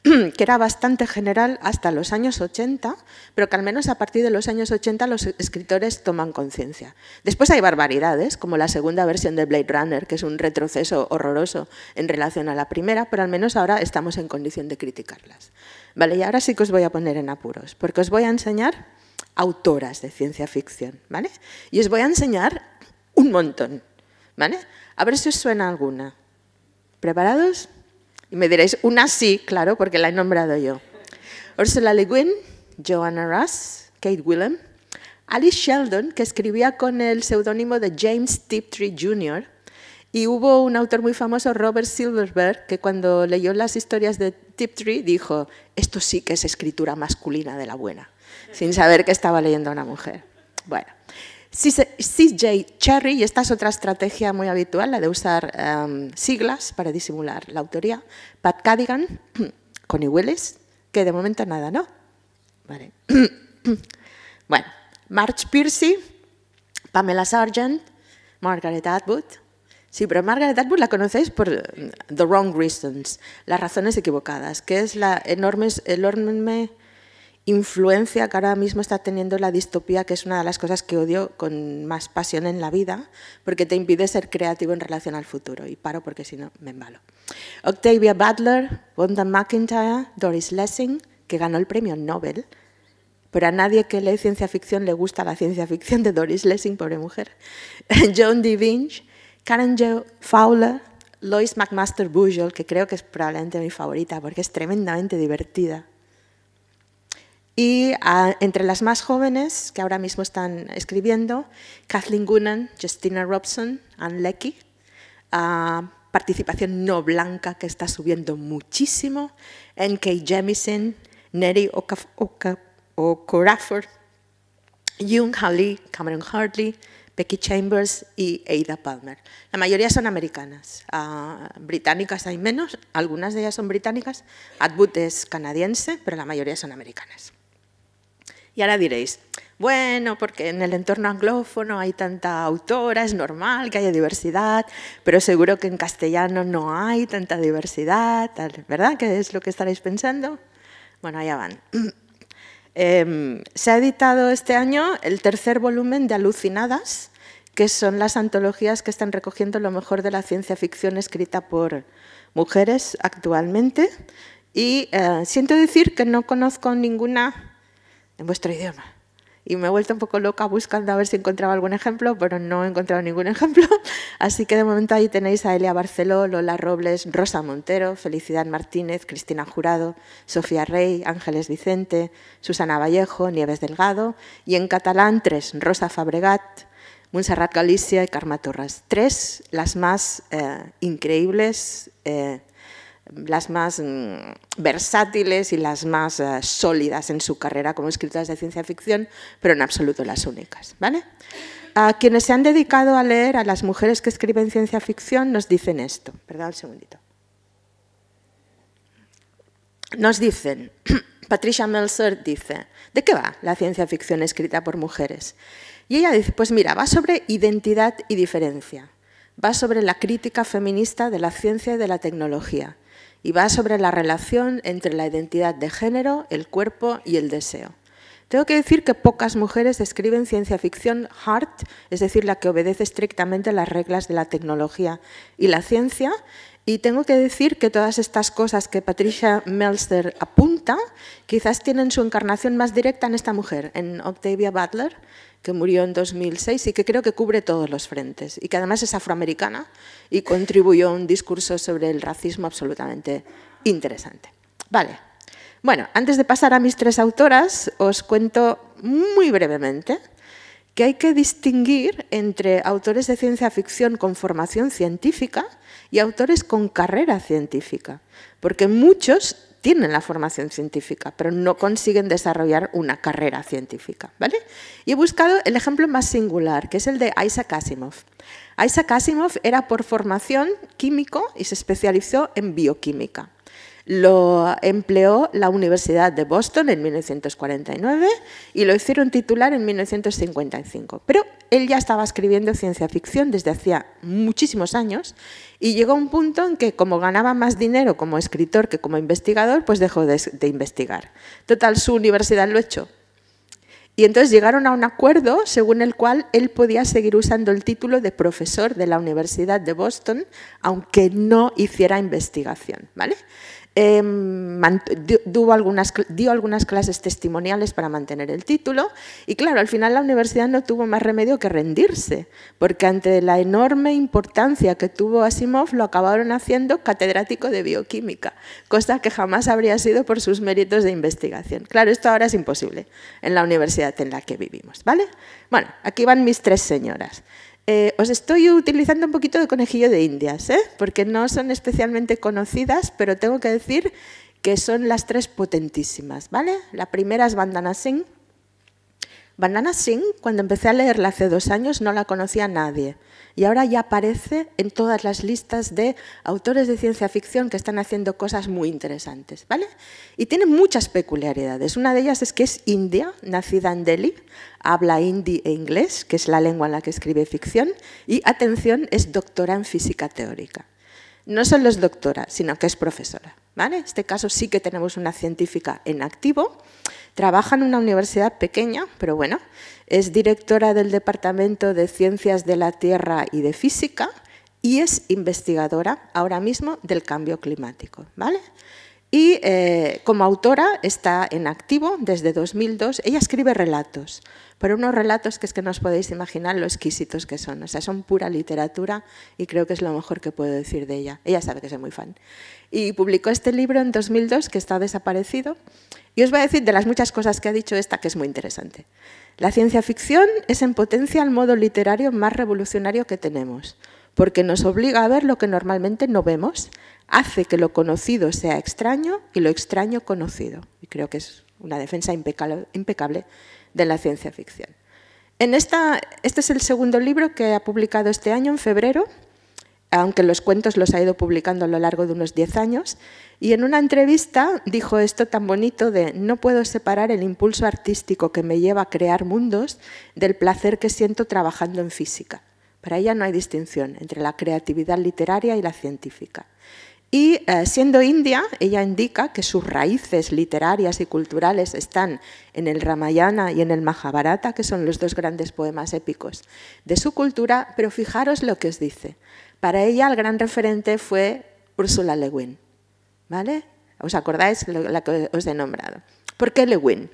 que era bastante general hasta los años 80, pero que al menos a partir de los años 80 los escritores toman conciencia. Después hay barbaridades, como la segunda versión de Blade Runner, que es un retroceso horroroso en relación a la primera, pero al menos ahora estamos en condición de criticarlas. Vale, y ahora sí que os voy a poner en apuros, porque os voy a enseñar autoras de ciencia ficción, ¿vale? Y os voy a enseñar un montón, ¿vale? A ver si os suena alguna. ¿Preparados? Y me diréis, una sí, claro, porque la he nombrado yo. Ursula Le Guin, Joanna Russ, Kate Willem, Alice Sheldon, que escribía con el seudónimo de James Tiptree Jr., y hubo un autor muy famoso, Robert Silverberg, que cuando leyó las historias de Tiptree dijo, esto sí que es escritura masculina de la buena, sin saber que estaba leyendo a una mujer. Bueno. C.J. Cherryh, y esta es otra estrategia muy habitual, la de usar siglas para disimular la autoría. Pat Cadigan, Connie Willis, que de momento nada, ¿no? Vale. Bueno, Marge Piercy, Pamela Sargent, Margaret Atwood, Sí, pero Margaret Atwood la conocéis por The Wrong Reasons, las razones equivocadas, que es la enorme influencia que ahora mismo está teniendo la distopía, que es una de las cosas que odio con más pasión en la vida, porque te impide ser creativo en relación al futuro. Y paro porque si no me embalo. Octavia Butler, Wanda McIntyre, Doris Lessing, que ganó el premio Nobel, pero a nadie que lee ciencia ficción le gusta la ciencia ficción de Doris Lessing, pobre mujer. Joan D. Vinch, Karen Jo Fowler, Lois McMaster Bujold, que creo que es probablemente mi favorita porque es tremendamente divertida. Y entre las más jóvenes que ahora mismo están escribiendo, Kathleen Goonan, Justina Robson, Anne Leckie, participación no blanca que está subiendo muchísimo, N.K. Jemisin, Nettie Okorafor, Young Ha-Lee, Cameron Hartley, Becky Chambers y Ada Palmer. La mayoría son americanas, británicas hay menos, algunas de ellas son británicas, Atwood es canadiense, pero la mayoría son americanas. Y ahora diréis, bueno, porque en el entorno anglófono hay tanta autora, es normal que haya diversidad, pero seguro que en castellano no hay tanta diversidad, ¿verdad? ¿Qué es lo que estaréis pensando? Bueno, allá van. Se ha editado este año el tercer volumen de Alucinadas, que son las antologías que están recogiendo lo mejor de la ciencia ficción escrita por mujeres actualmente. Y siento decir que no conozco ninguna en vuestro idioma. Y me he vuelto un poco loca buscando a ver si encontraba algún ejemplo, pero no he encontrado ningún ejemplo. Así que de momento ahí tenéis a Elia Barceló, Lola Robles, Rosa Montero, Felicidad Martínez, Cristina Jurado, Sofía Rey, Ángeles Vicente, Susana Vallejo, Nieves Delgado. Y en catalán 3, Rosa Fabregat, Montserrat Galicia y Carme Torres. 3, las más increíbles, las más versátiles y las más sólidas en su carrera como escritoras de ciencia ficción, pero en absoluto las únicas, ¿vale? Quienes se han dedicado a leer a las mujeres que escriben ciencia ficción nos dicen esto. Perdón un segundito. Nos dicen, Patricia Meltzer dice, ¿de qué va la ciencia ficción escrita por mujeres? Y ella dice, pues mira, va sobre identidad y diferencia, va sobre la crítica feminista de la ciencia y de la tecnología, y va sobre la relación entre la identidad de género, el cuerpo y el deseo. Tengo que decir que pocas mujeres escriben ciencia ficción hard, es decir, la que obedece estrictamente las reglas de la tecnología y la ciencia, y tengo que decir que todas estas cosas que Patricia Meltzer apunta, quizás tienen su encarnación más directa en esta mujer, en Octavia Butler, que murió en 2006 y que creo que cubre todos los frentes y que además es afroamericana y contribuyó a un discurso sobre el racismo absolutamente interesante. Vale. Bueno, antes de pasar a mis 3 autoras, os cuento muy brevemente que hay que distinguir entre autores de ciencia ficción con formación científica y autores con carrera científica, porque muchos tienen la formación científica, pero no consiguen desarrollar una carrera científica, ¿vale? Y he buscado el ejemplo más singular, que es el de Isaac Asimov. Isaac Asimov era por formación químico y se especializó en bioquímica. Lo empleó la Universidad de Boston en 1949 y lo hicieron titular en 1955. Pero él ya estaba escribiendo ciencia ficción desde hacía muchísimos años y llegó a un punto en que, como ganaba más dinero como escritor que como investigador, pues dejó de investigar. Total, su universidad lo echó. Y entonces llegaron a un acuerdo según el cual él podía seguir usando el título de profesor de la Universidad de Boston, aunque no hiciera investigación, ¿vale? Dio algunas clases testimoniales para mantener el título y claro, al final la universidad no tuvo más remedio que rendirse, porque ante la enorme importancia que tuvo Asimov lo acabaron haciendo catedrático de bioquímica, cosa que jamás habría sido por sus méritos de investigación. Claro, esto ahora es imposible en la universidad en la que vivimos, ¿vale? Bueno, aquí van mis 3 señoras. Os estoy utilizando un poquito de conejillo de indias, porque no son especialmente conocidas, pero tengo que decir que son las 3 potentísimas, ¿vale? La primera es Vandana Singh. Vandana Singh, cuando empecé a leerla hace 2 años, no la conocía nadie. Y ahora ya aparece en todas las listas de autores de ciencia ficción que están haciendo cosas muy interesantes, ¿vale? Y tiene muchas peculiaridades. Una de ellas es que es india, nacida en Delhi, habla hindi e inglés, que es la lengua en la que escribe ficción, y, atención, es doctora en física teórica. No solo es doctora, sino que es profesora, ¿vale? En este caso sí que tenemos una científica en activo. Trabaja en una universidad pequeña, pero bueno, es directora del Departamento de Ciencias de la Tierra y de Física y es investigadora ahora mismo del cambio climático, ¿vale? Y como autora está en activo desde 2002. Ella escribe relatos, pero unos relatos que es que no os podéis imaginar lo exquisitos que son. O sea, son pura literatura y creo que es lo mejor que puedo decir de ella. Ella sabe que soy muy fan. Y publicó este libro en 2002 que está desaparecido. Y os voy a decir de las muchas cosas que ha dicho esta que es muy interesante. La ciencia ficción es en potencia el modo literario más revolucionario que tenemos, porque nos obliga a ver lo que normalmente no vemos, hace que lo conocido sea extraño y lo extraño conocido. Y creo que es una defensa impecable de la ciencia ficción. Este es el segundo libro que ha publicado este año, en febrero, aunque los cuentos los ha ido publicando a lo largo de unos 10 años, y en una entrevista dijo esto tan bonito de: no puedo separar el impulso artístico que me lleva a crear mundos del placer que siento trabajando en física. Para ella no hay distinción entre la creatividad literaria y la científica. Y siendo india, ella indica que sus raíces literarias y culturales están en el Ramayana y en el Mahabharata, que son los 2 grandes poemas épicos de su cultura, pero fijaros lo que os dice. Para ella el gran referente fue Ursula Le Guin, ¿vale? ¿Os acordáis la que os he nombrado? ¿Por qué Le Guin?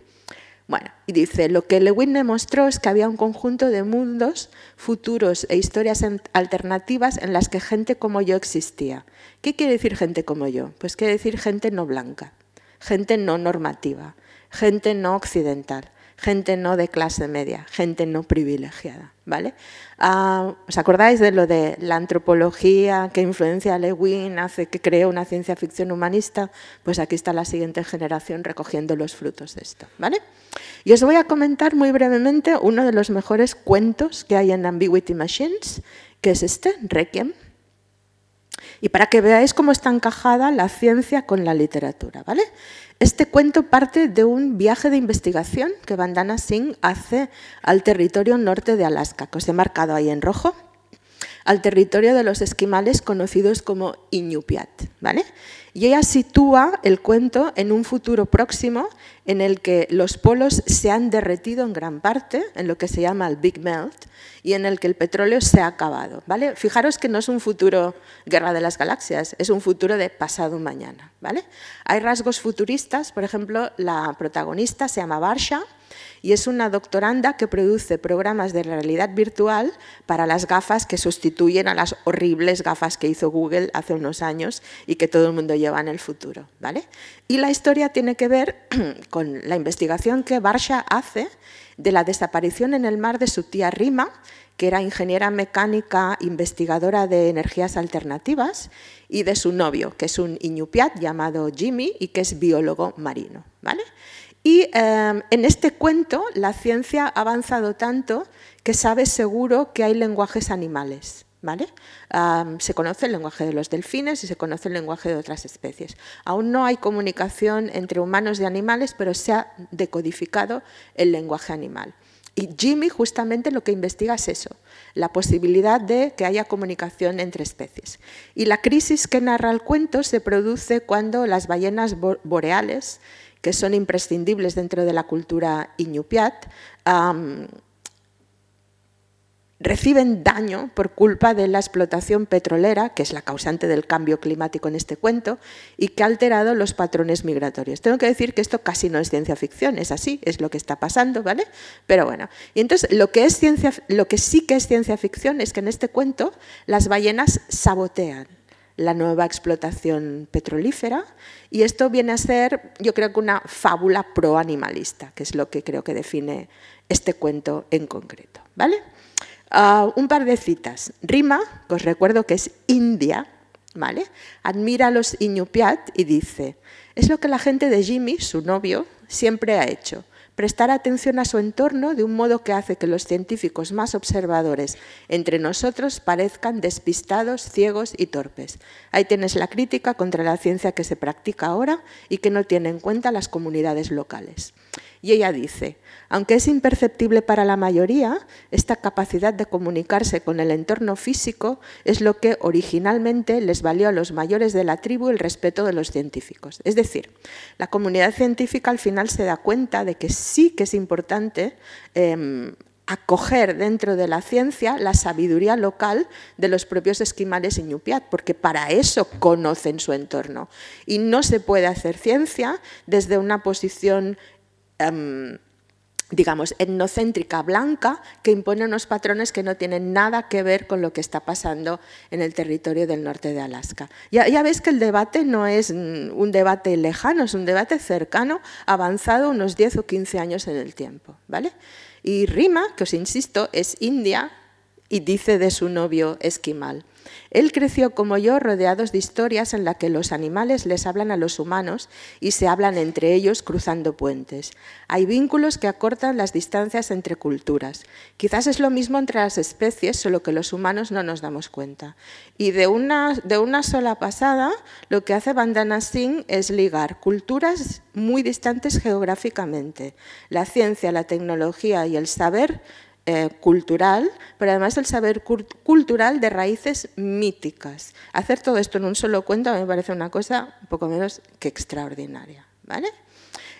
Bueno, y dice, lo que Le Guin demostró es que había un conjunto de mundos futuros e historias alternativas en las que gente como yo existía. ¿Qué quiere decir gente como yo? Pues quiere decir gente no blanca, gente no normativa, gente no occidental, gente no de clase media, gente no privilegiada, ¿vale? ¿Os acordáis de lo de la antropología que influencia a Le Guin, hace que cree una ciencia ficción humanista? Pues aquí está la siguiente generación recogiendo los frutos de esto, ¿vale? Y os voy a comentar muy brevemente uno de los mejores cuentos que hay en Ambiguity Machines, que es este, Requiem. Y para que veáis cómo está encajada la ciencia con la literatura, ¿vale? Este cuento parte de un viaje de investigación que Vandana Singh hace al territorio norte de Alaska, que os he marcado ahí en rojo, al territorio de los esquimales conocidos como Iñupiat, ¿vale? Y ella sitúa el cuento en un futuro próximo en el que los polos se han derretido en gran parte, en lo que se llama el Big Melt, y en el que el petróleo se ha acabado, ¿vale? Fijaros que no es un futuro Guerra de las Galaxias, es un futuro de pasado mañana, ¿vale? Hay rasgos futuristas, por ejemplo, la protagonista se llama Varsha y es una doctoranda que produce programas de realidad virtual para las gafas que sustituyen a las horribles gafas que hizo Google hace unos años y que todo el mundo lleva en el futuro, ¿vale? Y la historia tiene que ver con la investigación que Varsha hace de la desaparición en el mar de su tía Rima, que era ingeniera mecánica, investigadora de energías alternativas, y de su novio, que es un Iñupiat llamado Jimmy y que es biólogo marino, ¿vale? Y en este cuento la ciencia ha avanzado tanto que sabe seguro que hay lenguajes animales, ¿vale? Se conoce el lenguaje de los delfines y se conoce el lenguaje de otras especies. Aún no hay comunicación entre humanos y animales, pero se ha decodificado el lenguaje animal. Y Jimmy justamente lo que investiga es eso, la posibilidad de que haya comunicación entre especies. Y la crisis que narra el cuento se produce cuando las ballenas boreales, que son imprescindibles dentro de la cultura Iñupiat, reciben daño por culpa de la explotación petrolera, que es la causante del cambio climático en este cuento, y que ha alterado los patrones migratorios. Tengo que decir que esto casi no es ciencia ficción, es así, es lo que está pasando, ¿vale? Pero bueno, y entonces lo que sí que es ciencia ficción es que en este cuento las ballenas sabotean la nueva explotación petrolífera y esto viene a ser, yo creo que una fábula proanimalista, que es lo que creo que define este cuento en concreto, ¿vale? Un par de citas. Rima, que os recuerdo que es india, ¿vale? Admira a los Iñupiat y dice: es lo que la gente de Jimmy, su novio, siempre ha hecho, prestar atención a su entorno de un modo que hace que los científicos más observadores entre nosotros parezcan despistados, ciegos y torpes. Ahí tienes la crítica contra la ciencia que se practica ahora y que no tiene en cuenta las comunidades locales. Y ella dice, aunque es imperceptible para la mayoría, esta capacidad de comunicarse con el entorno físico es lo que originalmente les valió a los mayores de la tribu el respeto de los científicos. Es decir, la comunidad científica al final se da cuenta de que sí que es importante acoger dentro de la ciencia la sabiduría local de los propios esquimales iñupiat, porque para eso conocen su entorno. Y no se puede hacer ciencia desde una posición digamos, etnocéntrica blanca que impone unos patrones que no tienen nada que ver con lo que está pasando en el territorio del norte de Alaska. Ya veis que el debate no es un debate lejano, es un debate cercano, avanzado unos 10 o 15 años en el tiempo, ¿vale? Y Rima, que os insisto, es india y dice de su novio esquimal: él creció como yo rodeados de historias en las que los animales les hablan a los humanos y se hablan entre ellos cruzando puentes. Hay vínculos que acortan las distancias entre culturas. Quizás es lo mismo entre las especies, solo que los humanos no nos damos cuenta. Y de una sola pasada, lo que hace Vandana Singh es ligar culturas muy distantes geográficamente. La ciencia, la tecnología y el saber cultural, pero además el saber cultural de raíces míticas. Hacer todo esto en un solo cuento a mí me parece una cosa un poco menos que extraordinaria, ¿vale?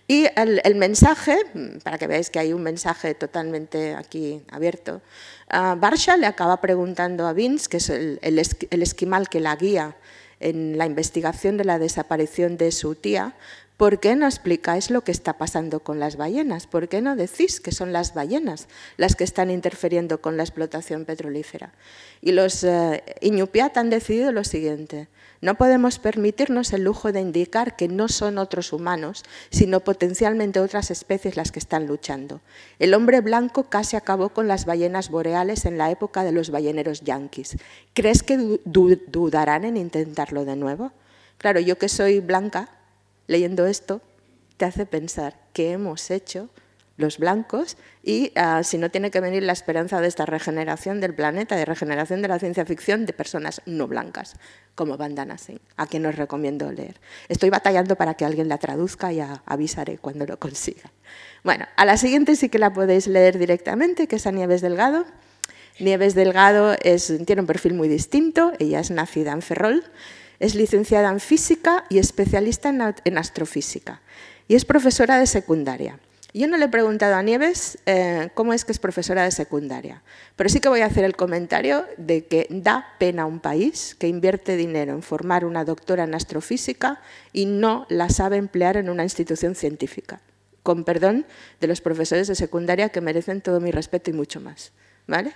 Y el mensaje, para que veáis que hay un mensaje totalmente aquí abierto, Barsha le acaba preguntando a Vince, que es el esquimal que la guía en la investigación de la desaparición de su tía, ¿por qué no explicáis lo que está pasando con las ballenas? ¿Por qué no decís que son las ballenas las que están interfiriendo con la explotación petrolífera? Y los iñupiat han decidido lo siguiente: no podemos permitirnos el lujo de indicar que no son otros humanos, sino potencialmente otras especies las que están luchando. El hombre blanco casi acabó con las ballenas boreales en la época de los balleneros yanquis. ¿Crees que dudarán en intentarlo de nuevo? Claro, yo que soy blanca, leyendo esto, te hace pensar qué hemos hecho los blancos y si no tiene que venir la esperanza de esta regeneración del planeta, de regeneración de la ciencia ficción de personas no blancas, como Vandana Singh, a quien os recomiendo leer. Estoy batallando para que alguien la traduzca y avisaré cuando lo consiga. Bueno, a la siguiente sí que la podéis leer directamente, que es a Nieves Delgado. Nieves Delgado tiene un perfil muy distinto, ella es nacida en Ferrol. Es licenciada en física y especialista en astrofísica y es profesora de secundaria. Yo no le he preguntado a Nieves cómo es que es profesora de secundaria, pero sí que voy a hacer el comentario de que da pena a un país que invierte dinero en formar una doctora en astrofísica y no la sabe emplear en una institución científica, con perdón de los profesores de secundaria que merecen todo mi respeto y mucho más, ¿vale?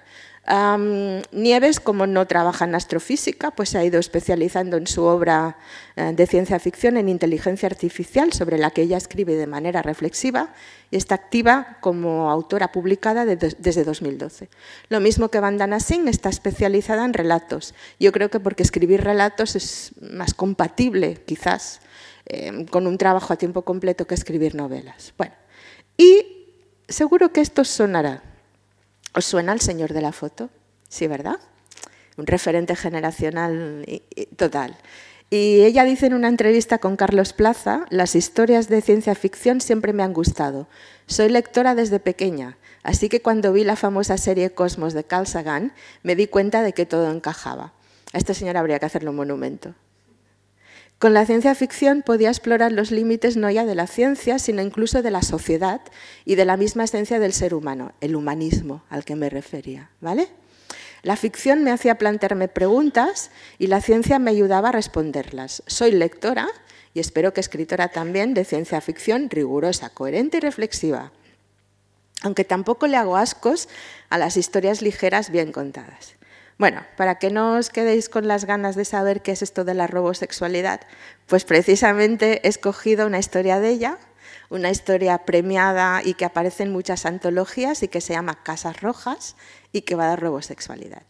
Nieves, como no trabaja en astrofísica, pues se ha ido especializando en su obra de ciencia ficción en inteligencia artificial, sobre la que ella escribe de manera reflexiva y está activa como autora publicada desde 2012. Lo mismo que Vandana Singh, está especializada en relatos. Yo creo que porque escribir relatos es más compatible, quizás, con un trabajo a tiempo completo que escribir novelas. Bueno, y seguro que esto os sonará. ¿Os suena el señor de la foto? Sí, ¿verdad? Un referente generacional total. Y ella dice en una entrevista con Carlos Plaza: las historias de ciencia ficción siempre me han gustado. Soy lectora desde pequeña, así que cuando vi la famosa serie Cosmos de Carl Sagan, me di cuenta de que todo encajaba. A esta señora habría que hacerle un monumento. Con la ciencia ficción podía explorar los límites no ya de la ciencia, sino incluso de la sociedad y de la misma esencia del ser humano, el humanismo al que me refería, ¿vale? La ficción me hacía plantearme preguntas y la ciencia me ayudaba a responderlas. Soy lectora, y espero que escritora también, de ciencia ficción rigurosa, coherente y reflexiva, aunque tampoco le hago ascos a las historias ligeras bien contadas. Bueno, para que no os quedéis con las ganas de saber qué es esto de la robosexualidad, pues precisamente he escogido una historia de ella, una historia premiada y que aparece en muchas antologías y que se llama Casas Rojas y que va de robosexualidad.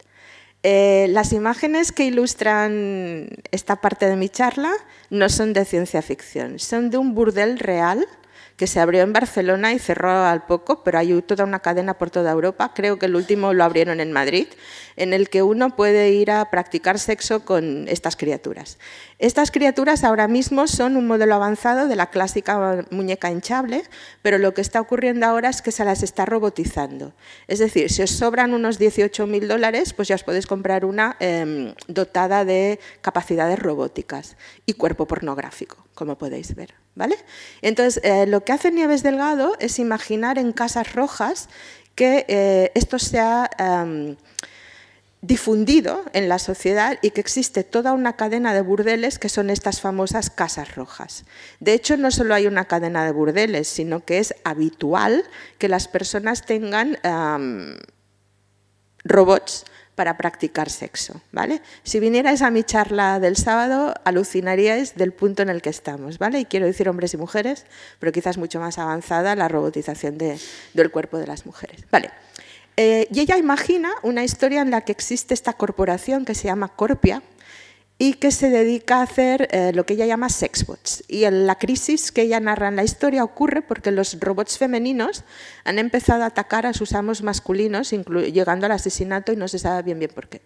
Las imágenes que ilustran esta parte de mi charla no son de ciencia ficción, son de un burdel real que se abrió en Barcelona y cerró al poco, pero hay toda una cadena por toda Europa. Creo que el último lo abrieron en Madrid, en el que uno puede ir a practicar sexo con estas criaturas. Estas criaturas ahora mismo son un modelo avanzado de la clásica muñeca hinchable, pero lo que está ocurriendo ahora es que se las está robotizando. Es decir, si os sobran unos 18.000 dólares, pues ya os podéis comprar una dotada de capacidades robóticas y cuerpo pornográfico, como podéis ver, ¿vale? Entonces, lo que hace Nieves Delgado es imaginar en casas rojas que esto sea difundido en la sociedad y que existe toda una cadena de burdeles que son estas famosas casas rojas. De hecho, no solo hay una cadena de burdeles, sino que es habitual que las personas tengan robots para practicar sexo, ¿vale? Si vinierais a mi charla del sábado, alucinaríais del punto en el que estamos, ¿vale? Y quiero decir hombres y mujeres, pero quizás mucho más avanzada la robotización del cuerpo de las mujeres, ¿vale? Y ella imagina una historia en la que existe esta corporación que se llama Corpia y que se dedica a hacer lo que ella llama sexbots. Y la crisis que ella narra en la historia ocurre porque los robots femeninos han empezado a atacar a sus amos masculinos, llegando al asesinato y no se sabe bien por qué.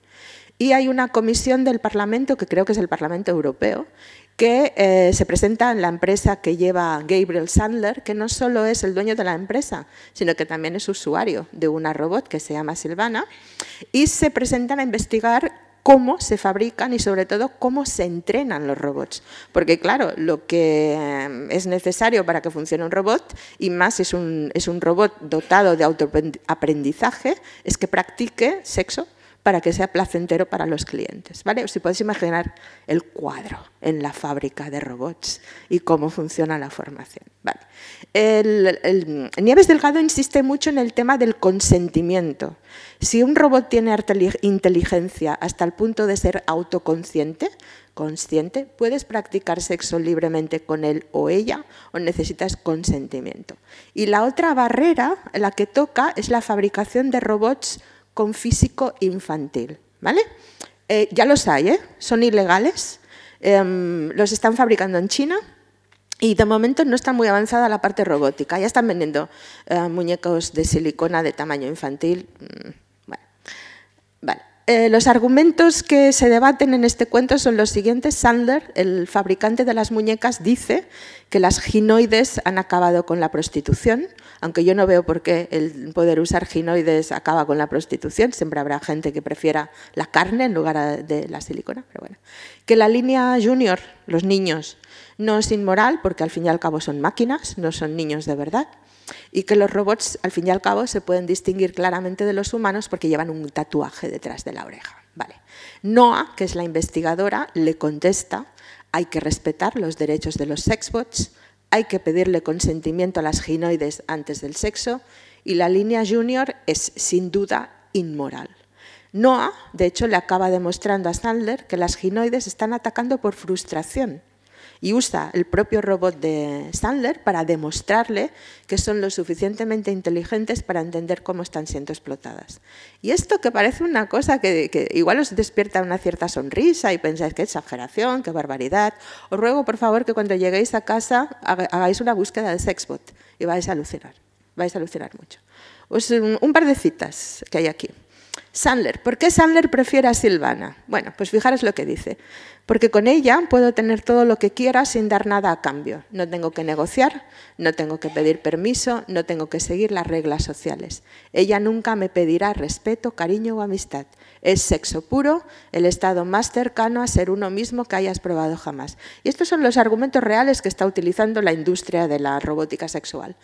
Y hay una comisión del Parlamento, que creo que es el Parlamento Europeo, que se presenta en la empresa que lleva Gabriel Sandler, que no solo es el dueño de la empresa, sino que también es usuario de una robot que se llama Silvana, y se presentan a investigar cómo se fabrican y sobre todo cómo se entrenan los robots. Porque claro, lo que es necesario para que funcione un robot, y más si es un robot dotado de autoaprendizaje, es que practique sexo para que sea placentero para los clientes, ¿vale? Si podéis imaginar el cuadro en la fábrica de robots y cómo funciona la formación, ¿vale? Nieves Delgado insiste mucho en el tema del consentimiento. Si un robot tiene inteligencia hasta el punto de ser autoconsciente, puedes practicar sexo libremente con él o ella o necesitas consentimiento. Y la otra barrera, la que toca, es la fabricación de robots con físico infantil, ¿vale? Ya los hay, son ilegales, los están fabricando en China y de momento no está muy avanzada la parte robótica, ya están vendiendo muñecos de silicona de tamaño infantil. Bueno, vale. Los argumentos que se debaten en este cuento son los siguientes. Sandler, el fabricante de las muñecas, dice que las ginoides han acabado con la prostitución, aunque yo no veo por qué el poder usar ginoides acaba con la prostitución, siempre habrá gente que prefiera la carne en lugar de la silicona, pero bueno. Que la línea junior, los niños, no es inmoral porque al fin y al cabo son máquinas, no son niños de verdad. Y que los robots, al fin y al cabo, se pueden distinguir claramente de los humanos porque llevan un tatuaje detrás de la oreja. Vale. Noah, que es la investigadora, le contesta: hay que respetar los derechos de los sexbots, hay que pedirle consentimiento a las ginoides antes del sexo y la línea junior es, sin duda, inmoral. Noah, de hecho, le acaba demostrando a Sandler que las ginoides están atacando por frustración. Y usa el propio robot de Sandler para demostrarle que son lo suficientemente inteligentes para entender cómo están siendo explotadas. Y esto que parece una cosa que igual os despierta una cierta sonrisa y pensáis qué exageración, qué barbaridad, os ruego por favor que cuando lleguéis a casa hagáis una búsqueda de sexbot y vais a alucinar mucho. Un par de citas que hay aquí. Sandler, ¿por qué Sandler prefiere a Silvana? Bueno, pues fijaros lo que dice. Porque con ella puedo tener todo lo que quiera sin dar nada a cambio. No tengo que negociar, no tengo que pedir permiso, no tengo que seguir las reglas sociales. Ella nunca me pedirá respeto, cariño o amistad. Es sexo puro, el estado más cercano a ser uno mismo que hayas probado jamás. Y estos son los argumentos reales que está utilizando la industria de la robótica sexual.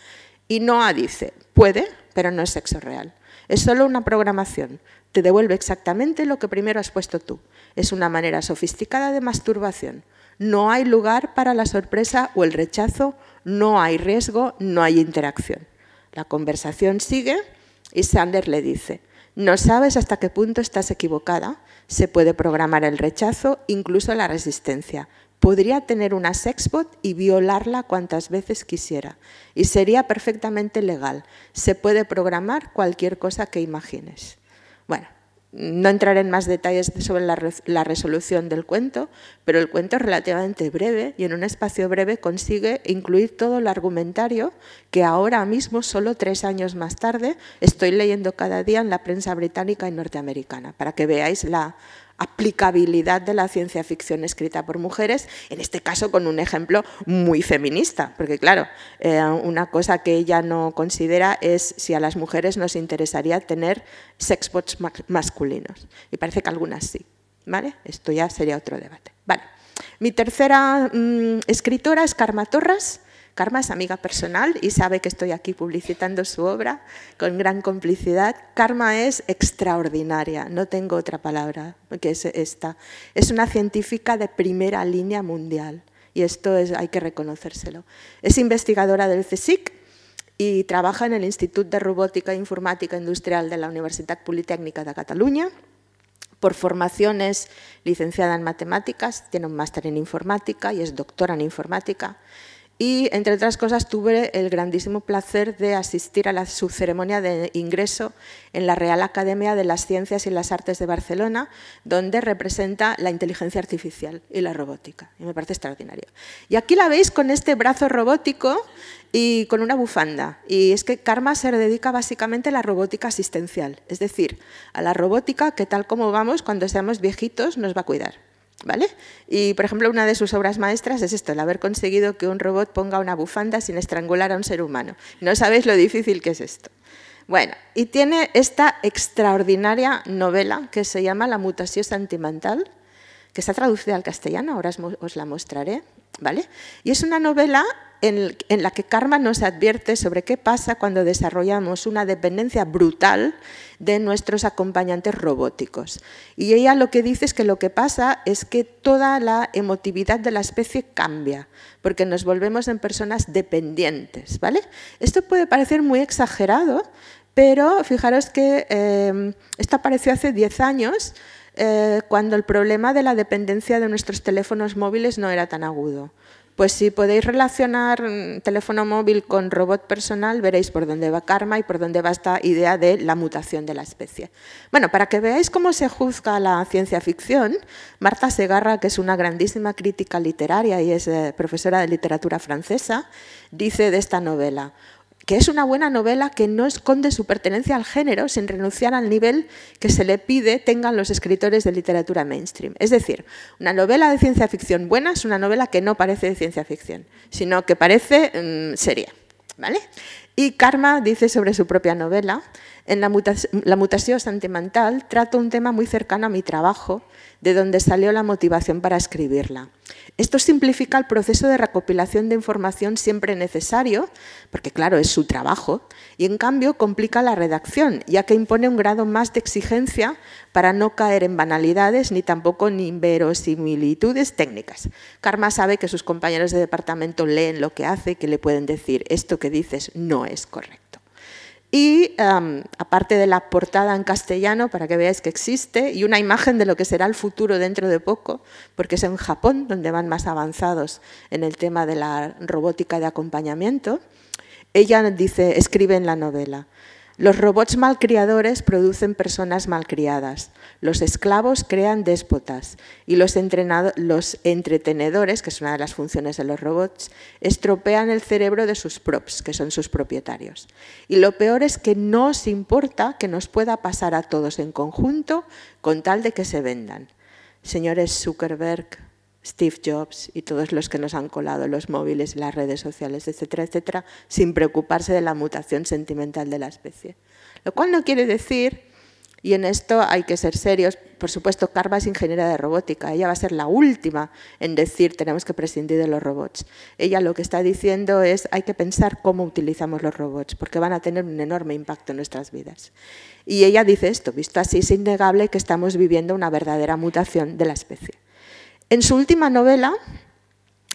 Y Noah dice, puede, pero no es sexo real. Es solo una programación. Te devuelve exactamente lo que primero has puesto tú. Es una manera sofisticada de masturbación. No hay lugar para la sorpresa o el rechazo, no hay riesgo, no hay interacción. La conversación sigue y Sandler le dice, no sabes hasta qué punto estás equivocada, se puede programar el rechazo, incluso la resistencia. Podría tener una sexbot y violarla cuantas veces quisiera. Y sería perfectamente legal. Se puede programar cualquier cosa que imagines. Bueno, No entraré en más detalles sobre la resolución del cuento, pero el cuento es relativamente breve y en un espacio breve consigue incluir todo el argumentario que ahora mismo, solo 3 años más tarde, estoy leyendo cada día en la prensa británica y norteamericana, para que veáis la aplicabilidad de la ciencia ficción escrita por mujeres, en este caso con un ejemplo muy feminista, porque claro, una cosa que ella no considera es si a las mujeres nos interesaría tener sexbots masculinos, y parece que algunas sí, ¿vale? Esto ya sería otro debate. Vale. Mi tercera escritora es Karma Torras. Karma es amiga personal y sabe que estoy aquí publicitando su obra con gran complicidad. Karma es extraordinaria, no tengo otra palabra que es esta. Es una científica de primera línea mundial y esto hay que reconocérselo. Es investigadora del CSIC y trabaja en el Institut de Robòtica i Informàtica Industrial de la Universitat Politécnica de Cataluña. Por formación es licenciada en matemáticas, tiene un máster en informática y es doctora en informática. Y, entre otras cosas, tuve el grandísimo placer de asistir a su ceremonia de ingreso en la Real Academia de las Ciencias y las Artes de Barcelona, donde representa la inteligencia artificial y la robótica. Y me parece extraordinario. Y aquí la veis con este brazo robótico y con una bufanda. Y es que Karma se dedica básicamente a la robótica asistencial, es decir, a la robótica que, tal como vamos, cuando seamos viejitos nos va a cuidar. ¿Vale? Y, por ejemplo, una de sus obras maestras es esto, el haber conseguido que un robot ponga una bufanda sin estrangular a un ser humano. No sabéis lo difícil que es esto. Bueno, y tiene esta extraordinaria novela que se llama La mutació sentimental, que está traducida al castellano, ahora os la mostraré, ¿vale? Y es una novela en la que Karma nos advierte sobre qué pasa cuando desarrollamos una dependencia brutal de nuestros acompañantes robóticos. Y ella lo que dice es que lo que pasa es que toda la emotividad de la especie cambia, porque nos volvemos en personas dependientes, ¿vale? Esto puede parecer muy exagerado, pero fijaros que esto apareció hace 10 años, cuando el problema de la dependencia de nuestros teléfonos móviles no era tan agudo. Pues si podéis relacionar teléfono móvil con robot personal, veréis por dónde va Karma y por dónde va esta idea de la mutación de la especie. Bueno, para que veáis cómo se juzga la ciencia ficción, Marta Segarra, que es una grandísima crítica literaria y es profesora de literatura francesa, dice de esta novela que es una buena novela que no esconde su pertenencia al género sin renunciar al nivel que se le pide tengan los escritores de literatura mainstream. Es decir, una novela de ciencia ficción buena es una novela que no parece de ciencia ficción, sino que parece seria, ¿vale? Y Karma dice sobre su propia novela, en La mutació sentimental trato un tema muy cercano a mi trabajo, de donde salió la motivación para escribirla. Esto simplifica el proceso de recopilación de información siempre necesario, porque claro, es su trabajo, y en cambio complica la redacción, ya que impone un grado más de exigencia para no caer en banalidades ni tampoco en inverosimilitudes técnicas. Karma sabe que sus compañeros de departamento leen lo que hace y que le pueden decir esto que dices no es correcto. Y aparte de la portada en castellano, para que veáis que existe, y una imagen de lo que será el futuro dentro de poco, porque es en Japón donde van más avanzados en el tema de la robótica de acompañamiento, ella dice, escribe en la novela: los robots malcriadores producen personas malcriadas, los esclavos crean déspotas y los entretenedores, que es una de las funciones de los robots, estropean el cerebro de sus props, que son sus propietarios. Y lo peor es que no os importa que nos pueda pasar a todos en conjunto con tal de que se vendan. Señores Zuckerberg, Steve Jobs y todos los que nos han colado los móviles, las redes sociales, etcétera, etcétera, sin preocuparse de la mutación sentimental de la especie. Lo cual no quiere decir, y en esto hay que ser serios, por supuesto, Karma es ingeniera de robótica, ella va a ser la última en decir tenemos que prescindir de los robots. Ella lo que está diciendo es hay que pensar cómo utilizamos los robots, porque van a tener un enorme impacto en nuestras vidas. Y ella dice esto, visto así es innegable que estamos viviendo una verdadera mutación de la especie. En su última novela,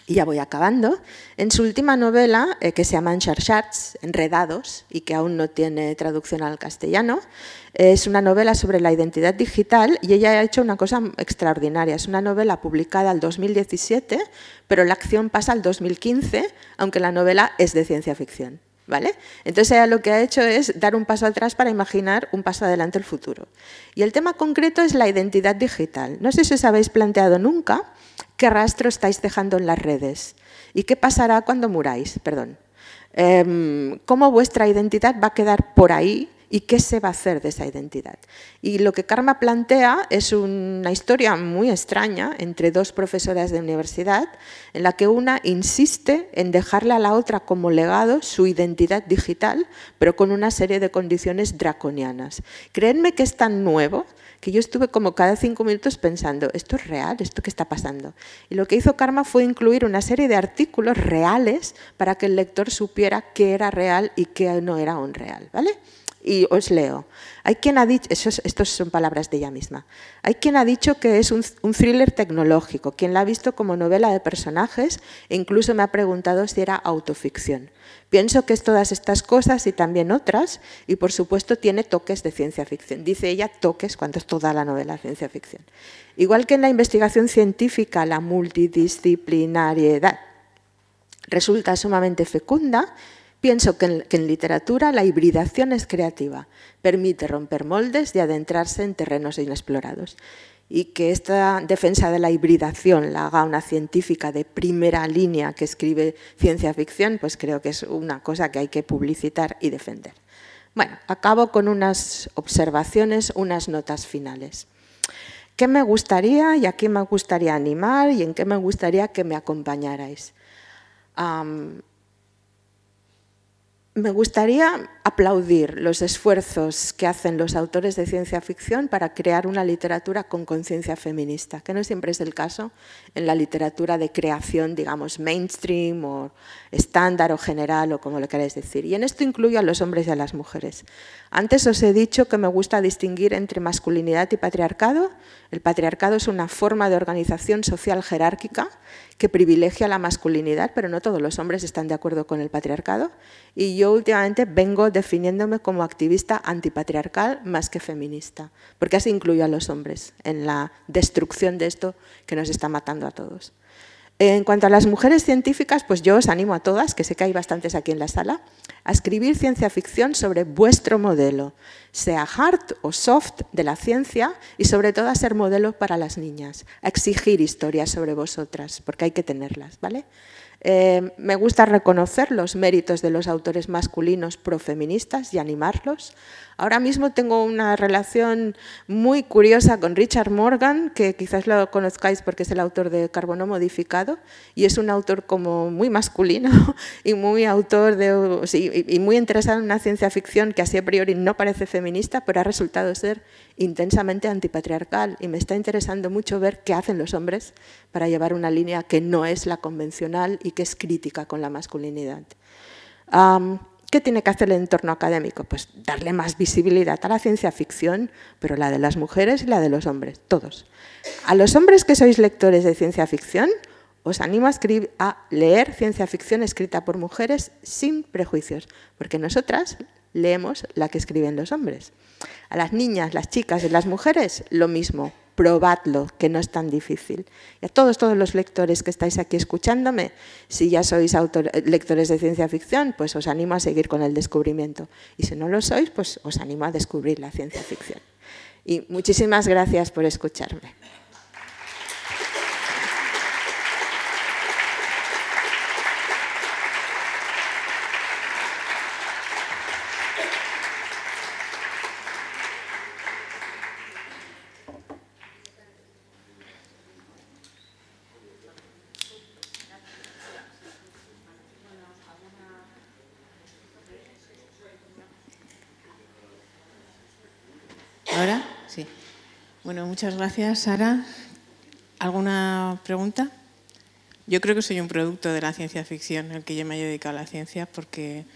y ya voy acabando, en su última novela, que se llama Enxarxats, Enredados, y que aún no tiene traducción al castellano, es una novela sobre la identidad digital y ella ha hecho una cosa extraordinaria. Es una novela publicada en 2017, pero la acción pasa al 2015, aunque la novela es de ciencia ficción. ¿vale? Entonces ella lo que ha hecho es dar un paso atrás para imaginar un paso adelante el futuro. Y el tema concreto es la identidad digital. No sé si os habéis planteado nunca qué rastro estáis dejando en las redes y qué pasará cuando muráis, perdón. Cómo vuestra identidad va a quedar por ahí y qué se va a hacer de esa identidad. Y lo que Karma plantea es una historia muy extraña entre dos profesoras de universidad en la que una insiste en dejarle a la otra como legado su identidad digital, pero con una serie de condiciones draconianas. Creedme que es tan nuevo que yo estuve como cada 5 minutos pensando, ¿esto es real? ¿Esto qué está pasando? Y lo que hizo Karma fue incluir una serie de artículos reales para que el lector supiera qué era real y qué no era un real, ¿vale? Y os leo. Hay quien ha dicho, estos son palabras de ella misma, hay quien ha dicho que es un thriller tecnológico, quien la ha visto como novela de personajes e incluso me ha preguntado si era autoficción. Pienso que es todas estas cosas y también otras y por supuesto tiene toques de ciencia ficción. Dice ella toques cuando es toda la novela ciencia ficción. Igual que en la investigación científica la multidisciplinariedad resulta sumamente fecunda, pienso que en literatura la hibridación es creativa, permite romper moldes y adentrarse en terrenos inexplorados. Y que esta defensa de la hibridación la haga una científica de primera línea que escribe ciencia ficción, pues creo que es una cosa que hay que publicitar y defender. Bueno, acabo con unas observaciones, unas notas finales. ¿Qué me gustaría y a quién me gustaría animar y en qué me gustaría que me acompañarais? Me gustaría aplaudir los esfuerzos que hacen los autores de ciencia ficción para crear una literatura con conciencia feminista, que no siempre es el caso en la literatura de creación, digamos, mainstream o estándar o general o como le queráis decir. Y en esto incluyo a los hombres y a las mujeres. Antes os he dicho que me gusta distinguir entre masculinidad y patriarcado. El patriarcado es una forma de organización social jerárquica que privilegia la masculinidad, pero no todos los hombres están de acuerdo con el patriarcado. Y yo últimamente vengo definiéndome como activista antipatriarcal más que feminista, porque así incluyo a los hombres en la destrucción de esto que nos está matando a todos. En cuanto a las mujeres científicas, pues yo os animo a todas, que sé que hay bastantes aquí en la sala, a escribir ciencia ficción sobre vuestro modelo, sea hard o soft de la ciencia y sobre todo a ser modelo para las niñas, a exigir historias sobre vosotras, porque hay que tenerlas, ¿vale? Me gusta reconocer los méritos de los autores masculinos profeministas y animarlos. Ahora mismo tengo una relación muy curiosa con Richard Morgan, que quizás lo conozcáis porque es el autor de Carbono Modificado, y es un autor como muy masculino y muy autor de, sí, y muy interesado en una ciencia ficción que así a priori no parece feminista, pero ha resultado ser intensamente antipatriarcal y me está interesando mucho ver qué hacen los hombres para llevar una línea que no es la convencional y que es crítica con la masculinidad. ¿Qué tiene que hacer el entorno académico? Pues darle más visibilidad a la ciencia ficción, pero la de las mujeres y la de los hombres, todos. A los hombres que sois lectores de ciencia ficción, os animo a leer ciencia ficción escrita por mujeres sin prejuicios, porque nosotras leemos la que escriben los hombres. A las niñas, las chicas y las mujeres, lo mismo. Probadlo, que no es tan difícil. Y a todos los lectores que estáis aquí escuchándome, si ya sois lectores de ciencia ficción, pues os animo a seguir con el descubrimiento. Y si no lo sois, pues os animo a descubrir la ciencia ficción. Y muchísimas gracias por escucharme. ¿Ahora? Sí. Bueno, muchas gracias, Sara. ¿Alguna pregunta? Yo creo que soy un producto de la ciencia ficción, el que yo me he dedicado a la ciencia, porque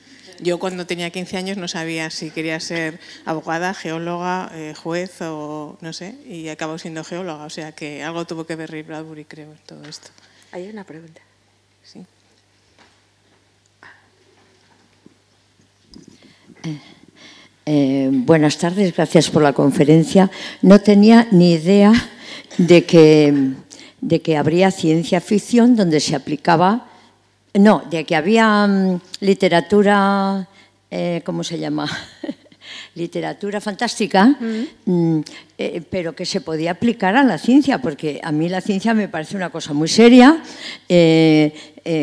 yo cuando tenía 15 años no sabía si quería ser abogada, geóloga, juez o no sé, y acabo siendo geóloga, o sea que algo tuvo que ver Ray Bradbury, creo, en todo esto. Hay una pregunta. Sí. Buenas tardes, gracias por la conferencia. No tenía ni idea de que habría ciencia ficción donde se aplicaba No, de que había literatura, ¿cómo se llama? Literatura fantástica, pero que se podía aplicar a la ciencia, porque a mí la ciencia me parece una cosa muy seria,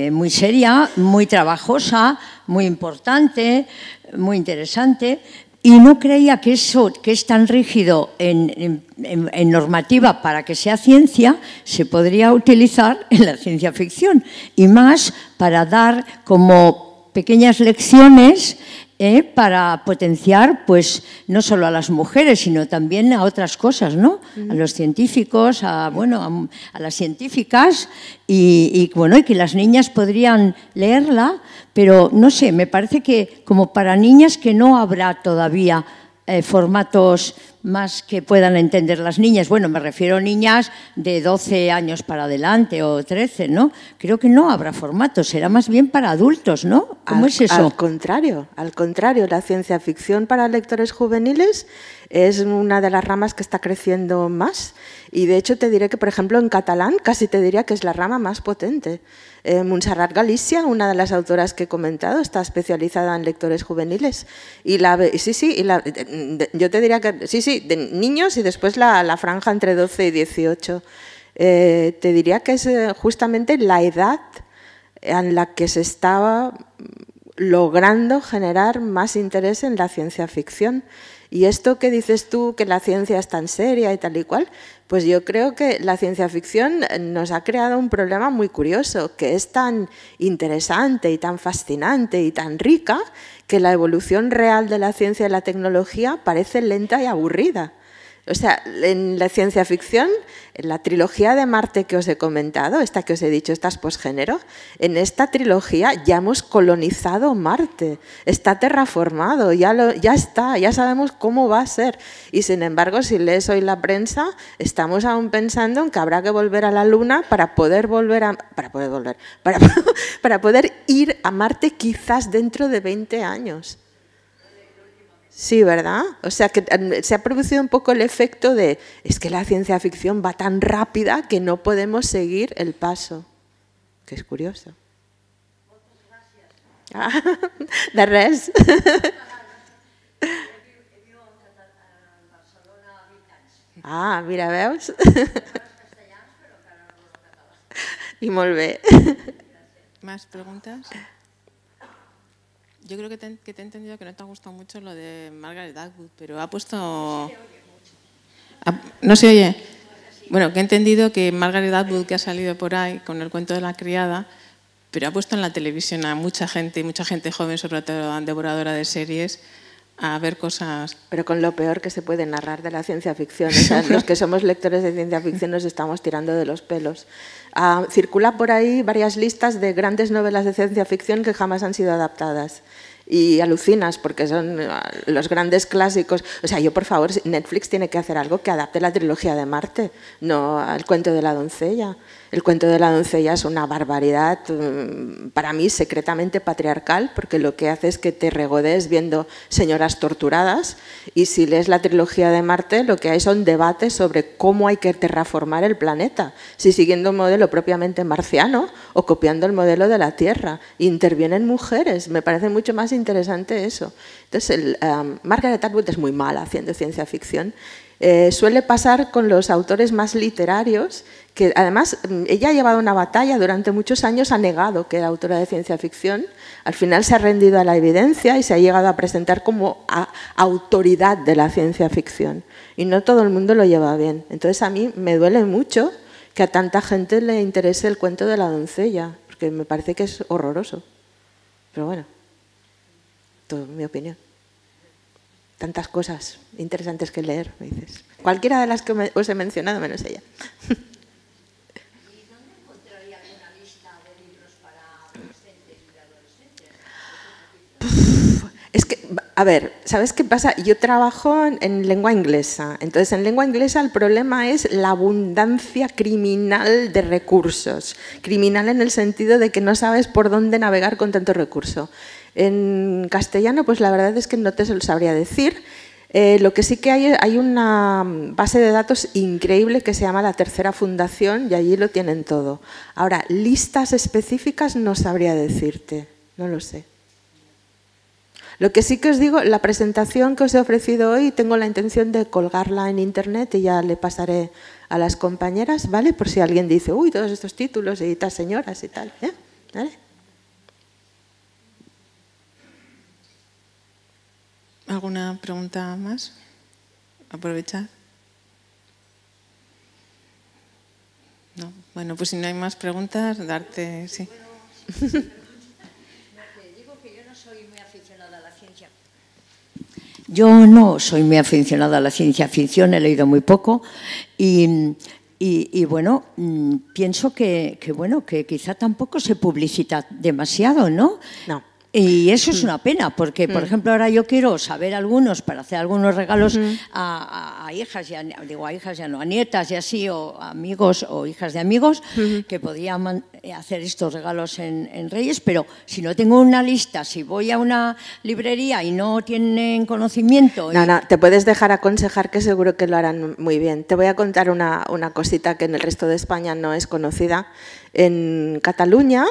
muy trabajosa, muy importante, muy interesante. Y no creía que eso, que es tan rígido en normativa para que sea ciencia, se podría utilizar en la ciencia ficción. Y más para dar como pequeñas lecciones para potenciar, pues, no solo a las mujeres, sino también a otras cosas, ¿no? A los científicos, a las científicas y que las niñas podrían leerla, pero no sé, me parece que como para niñas que no habrá todavía formatos más que puedan entender las niñas. Bueno, me refiero a niñas de 12 años para adelante o 13, ¿no? Creo que no habrá formatos, será más bien para adultos, ¿no? ¿Cómo es eso? Al contrario, la ciencia ficción para lectores juveniles es una de las ramas que está creciendo más y de hecho te diré que, por ejemplo, en catalán casi te diría que es la rama más potente. Montserrat Galícia, una de las autoras que he comentado, está especializada en lectores juveniles y yo te diría que sí, de niños y después la franja entre 12 y 18. Te diría que es justamente la edad en la que se estaba logrando generar más interés en la ciencia ficción. Y esto que dices tú, que la ciencia es tan seria y tal y cual, pues yo creo que la ciencia ficción nos ha creado un problema muy curioso, que es tan interesante y tan fascinante y tan rica que la evolución real de la ciencia y la tecnología parece lenta y aburrida. O sea, en la ciencia ficción, en la trilogía de Marte que os he comentado, esta que os he dicho, esta es posgénero, en esta trilogía ya hemos colonizado Marte, está terraformado, ya está, ya sabemos cómo va a ser. Y sin embargo, si lees hoy la prensa, estamos aún pensando en que habrá que volver a la Luna para poder ir a Marte quizás dentro de 20 años. Sí, ¿verdad? O sea, que se ha producido un poco el efecto de es que la ciencia ficción va tan rápida que no podemos seguir el paso. Que es curioso. De res. Ah, mira, veus? I molt bé. ¿Más preguntas? Yo creo que te he entendido que no te ha gustado mucho lo de Margaret Atwood, pero ha puesto... ¿No se oye? Bueno, que he entendido que Margaret Atwood, que ha salido por ahí con el cuento de la criada, pero ha puesto en la televisión a mucha gente joven, sobre todo devoradora de series, a ver cosas... Pero con lo peor que se puede narrar de la ciencia ficción. O sea, los que somos lectores de ciencia ficción nos estamos tirando de los pelos. Circula por ahí varias listas de grandes novelas de ciencia ficción que jamás han sido adaptadas. Y alucinas porque son los grandes clásicos. O sea, por favor, Netflix tiene que hacer algo que adapte la trilogía de Marte, no el cuento de la doncella. El cuento de la doncella es una barbaridad, para mí secretamente patriarcal, porque lo que hace es que te regodees viendo señoras torturadas, y si lees la trilogía de Marte lo que hay son debates sobre cómo hay que terraformar el planeta, si siguiendo un modelo propiamente marciano o copiando el modelo de la Tierra. Intervienen mujeres, me parece mucho más interesante eso. Entonces, Margaret Atwood es muy mala haciendo ciencia ficción. Suele pasar con los autores más literarios, que además ella ha llevado una batalla durante muchos años, ha negado que era autora de ciencia ficción, al final se ha rendido a la evidencia y se ha llegado a presentar como autoridad de la ciencia ficción. Y no todo el mundo lo lleva bien. Entonces a mí me duele mucho que a tanta gente le interese el cuento de la doncella, porque me parece que es horroroso. Pero bueno, todo mi opinión. Tantas cosas interesantes que leer, me dices. Cualquiera de las que os he mencionado, menos ella. ¿Y dónde encontraría una lista de libros para adolescentes y adolescentes? Es que, a ver, ¿sabes qué pasa? Yo trabajo en lengua inglesa. Entonces, en lengua inglesa el problema es la abundancia criminal de recursos. Criminal en el sentido de que no sabes por dónde navegar con tanto recurso. En castellano, pues la verdad es que no te lo sabría decir. Lo que sí que hay una base de datos increíble que se llama la Tercera Fundación y allí lo tienen todo. Ahora, listas específicas no sabría decirte, no lo sé. Lo que sí que os digo, la presentación que os he ofrecido hoy, tengo la intención de colgarla en internet y ya le pasaré a las compañeras, ¿vale? Por si alguien dice, uy, todos estos títulos y estas señoras y tal, ¿eh? ¿Vale? ¿Alguna pregunta más? Aprovechar. No. Bueno, pues si no hay más preguntas, darte, sí. Yo no soy muy aficionada a la ciencia ficción, he leído muy poco y bueno, pienso que quizá tampoco se publicita demasiado, ¿no? No. Y eso es una pena, porque, por ejemplo, ahora yo quiero saber algunos, para hacer algunos regalos a hijas, a nietas y así, o amigos o hijas de amigos, que podían hacer estos regalos en Reyes, pero si no tengo una lista, si voy a una librería y no tienen conocimiento... No, te puedes dejar aconsejar que seguro que lo harán muy bien. Te voy a contar una cosita que en el resto de España no es conocida. En Cataluña...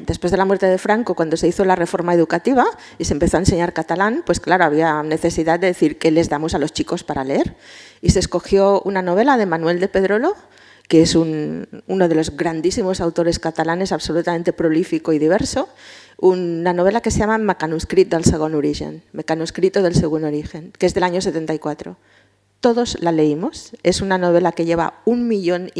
después de la muerte de Franco, cuando se hizo la reforma educativa y se empezó a enseñar catalán, pues claro, había necesidad de decir qué les damos a los chicos para leer. Y se escogió una novela de Manuel de Pedrolo, que es uno de los grandísimos autores catalanes, absolutamente prolífico y diverso, una novela que se llama Mecanuscrit del segon origen, Mecanuscrito del segundo origen, que es del año 74. Todos la leímos, es una novela que lleva 1,5 millones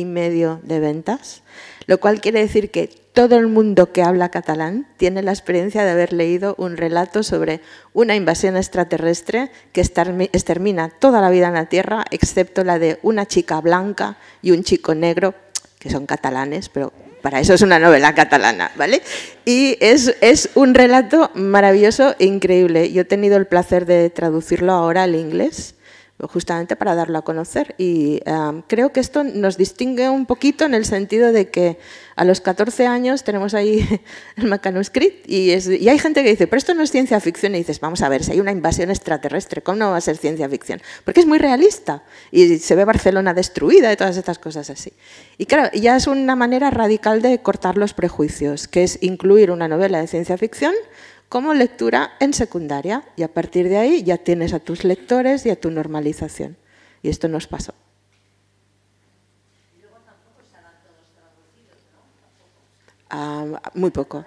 de ventas, lo cual quiere decir que todo el mundo que habla catalán tiene la experiencia de haber leído un relato sobre una invasión extraterrestre que extermina toda la vida en la Tierra, excepto la de una chica blanca y un chico negro, que son catalanes, pero para eso es una novela catalana, ¿vale? Y es un relato maravilloso e increíble. Yo he tenido el placer de traducirlo ahora al inglés, justamente para darlo a conocer, y creo que esto nos distingue un poquito en el sentido de que a los 14 años tenemos ahí el Mecanuscrit y hay gente que dice, pero esto no es ciencia ficción, y dices, vamos a ver, si hay una invasión extraterrestre, ¿cómo no va a ser ciencia ficción? Porque es muy realista y se ve Barcelona destruida y todas estas cosas así. Y claro, ya es una manera radical de cortar los prejuicios, que es incluir una novela de ciencia ficción como lectura en secundaria, y a partir de ahí ya tienes a tus lectores y a tu normalización. Y esto nos pasó. Y luego tampoco estarán todos traducidos, ¿no? Muy poco.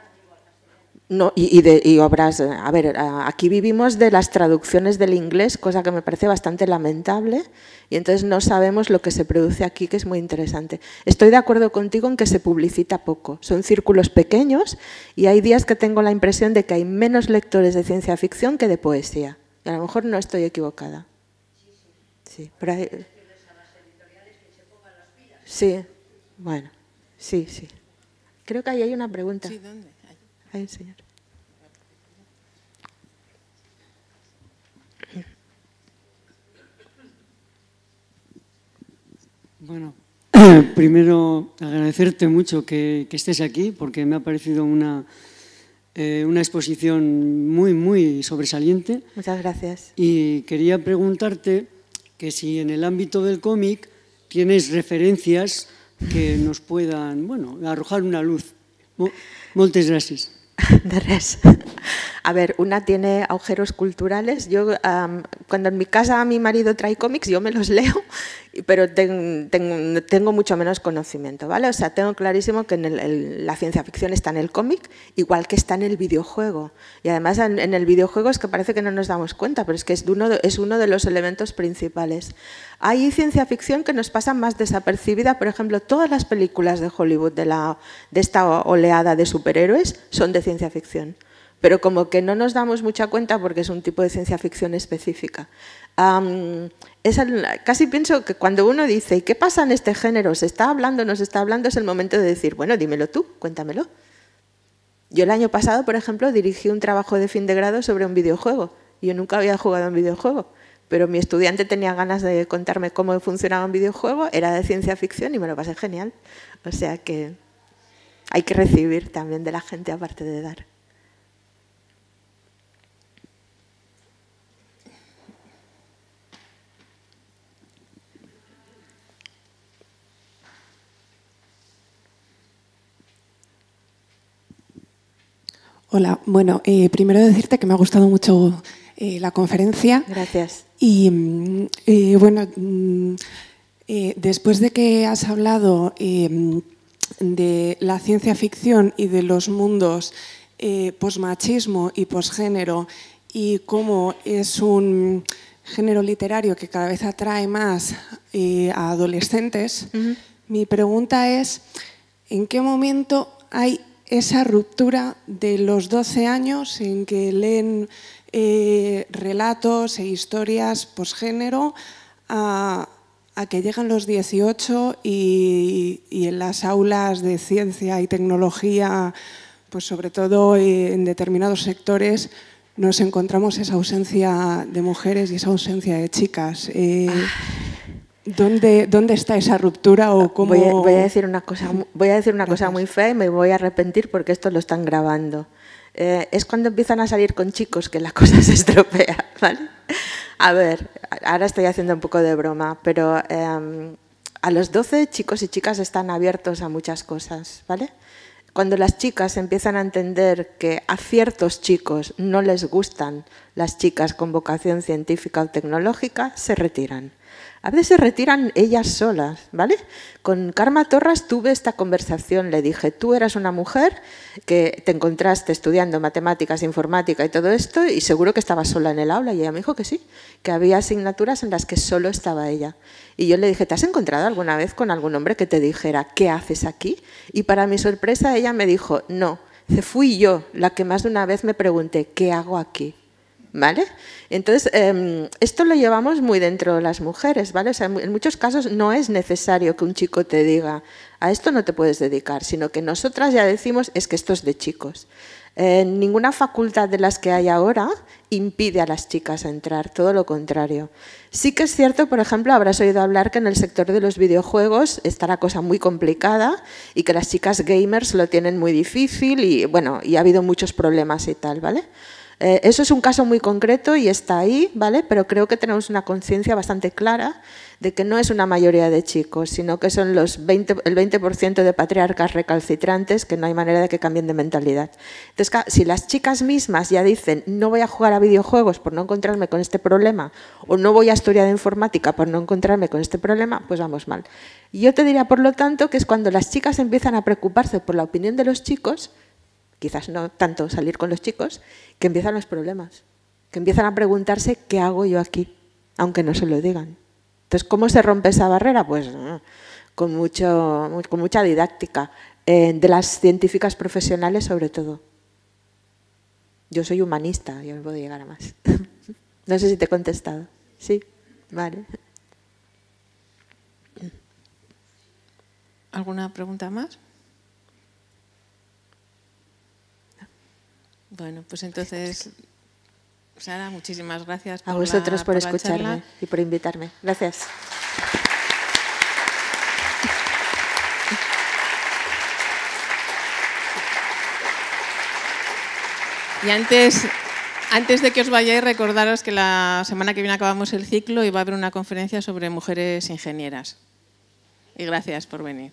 No, y obras, a ver, aquí vivimos de las traducciones del inglés, cosa que me parece bastante lamentable, y entonces no sabemos lo que se produce aquí, que es muy interesante. Estoy de acuerdo contigo en que se publicita poco, son círculos pequeños, y hay días que tengo la impresión de que hay menos lectores de ciencia ficción que de poesía, y a lo mejor no estoy equivocada. Sí, pero hay... Sí, bueno, sí. Creo que ahí hay una pregunta. Sí, ¿dónde? Ahí, señor. Bueno, primero agradecerte mucho que estés aquí, porque me ha parecido una exposición muy sobresaliente. Muchas gracias. Y quería preguntarte que si en el ámbito del cómic tienes referencias que nos puedan, bueno, arrojar una luz. Moltes gràcies. De res. A ver, una tiene agujeros culturales. Yo, cuando en mi casa mi marido trae cómics, yo me los leo, pero tengo mucho menos conocimiento, ¿vale? O sea, tengo clarísimo que la ciencia ficción está en el cómic, igual que está en el videojuego. Y además en el videojuego es que parece que no nos damos cuenta, pero es que es uno de los elementos principales. Hay ciencia ficción que nos pasa más desapercibida. Por ejemplo, todas las películas de Hollywood de esta oleada de superhéroes son de ciencia ficción, pero como que no nos damos mucha cuenta porque es un tipo de ciencia ficción específica. Casi pienso que cuando uno dice, ¿y qué pasa en este género? ¿Nos está hablando? Es el momento de decir, bueno, dímelo tú, cuéntamelo. Yo el año pasado, por ejemplo, dirigí un trabajo de fin de grado sobre un videojuego. Yo nunca había jugado a un videojuego, pero mi estudiante tenía ganas de contarme cómo funcionaba un videojuego, era de ciencia ficción y me lo pasé genial. O sea que hay que recibir también de la gente aparte de dar. Hola, bueno, primero decirte que me ha gustado mucho la conferencia. Gracias. Y bueno, después de que has hablado de la ciencia ficción y de los mundos posmachismo y posgénero y cómo es un género literario que cada vez atrae más a adolescentes, mi pregunta es, ¿en qué momento hay esa ruptura de los 12 años en que leen relatos e historias posgénero a que llegan los 18 y en las aulas de ciencia y tecnología, pues sobre todo en determinados sectores, nos encontramos esa ausencia de mujeres y esa ausencia de chicas? ¿Dónde está esa ruptura o cómo? Voy a decir una cosa muy fea y me voy a arrepentir porque esto lo están grabando. Es cuando empiezan a salir con chicos que la cosa se estropea, ¿vale? A ver, ahora estoy haciendo un poco de broma, pero a los 12 chicos y chicas están abiertos a muchas cosas, ¿vale? Cuando las chicas empiezan a entender que a ciertos chicos no les gustan las chicas con vocación científica o tecnológica, se retiran. A veces se retiran ellas solas, ¿vale? Con Karma Torras tuve esta conversación, le dije, tú eras una mujer que te encontraste estudiando matemáticas, informática y todo esto y seguro que estabas sola en el aula y ella me dijo que sí, que había asignaturas en las que solo estaba ella. Y yo le dije, ¿te has encontrado alguna vez con algún hombre que te dijera, ¿qué haces aquí? Y para mi sorpresa ella me dijo, no, fui yo la que más de una vez me pregunté, ¿qué hago aquí? ¿Vale? Entonces, esto lo llevamos muy dentro de las mujeres, ¿vale? O sea, en muchos casos no es necesario que un chico te diga, a esto no te puedes dedicar, sino que nosotras ya decimos, es que esto es de chicos. Ninguna facultad de las que hay ahora impide a las chicas entrar, todo lo contrario. Sí que es cierto, por ejemplo, habrás oído hablar que en el sector de los videojuegos está la cosa muy complicada y que las chicas gamers lo tienen muy difícil y, bueno, y ha habido muchos problemas y tal, ¿vale? Eso es un caso muy concreto y está ahí, ¿vale? Pero creo que tenemos una conciencia bastante clara de que no es una mayoría de chicos, sino que son el 20% de patriarcas recalcitrantes que no hay manera de que cambien de mentalidad. Entonces, si las chicas mismas ya dicen no voy a jugar a videojuegos por no encontrarme con este problema o no voy a estudiar informática por no encontrarme con este problema, pues vamos mal. Y yo te diría, por lo tanto, que es cuando las chicas empiezan a preocuparse por la opinión de los chicos, quizás no tanto salir con los chicos, que empiezan los problemas, que empiezan a preguntarse ¿qué hago yo aquí? Aunque no se lo digan. Entonces, ¿cómo se rompe esa barrera? Pues con mucha didáctica, de las científicas profesionales sobre todo. Yo soy humanista, yo no puedo llegar a más. No sé si te he contestado. Sí, vale. ¿Alguna pregunta más? Bueno, pues entonces, Sara, muchísimas gracias a vosotros por escucharme charla. Y por invitarme. Gracias. Y antes de que os vayáis, recordaros que la semana que viene acabamos el ciclo y va a haber una conferencia sobre mujeres ingenieras. Y gracias por venir.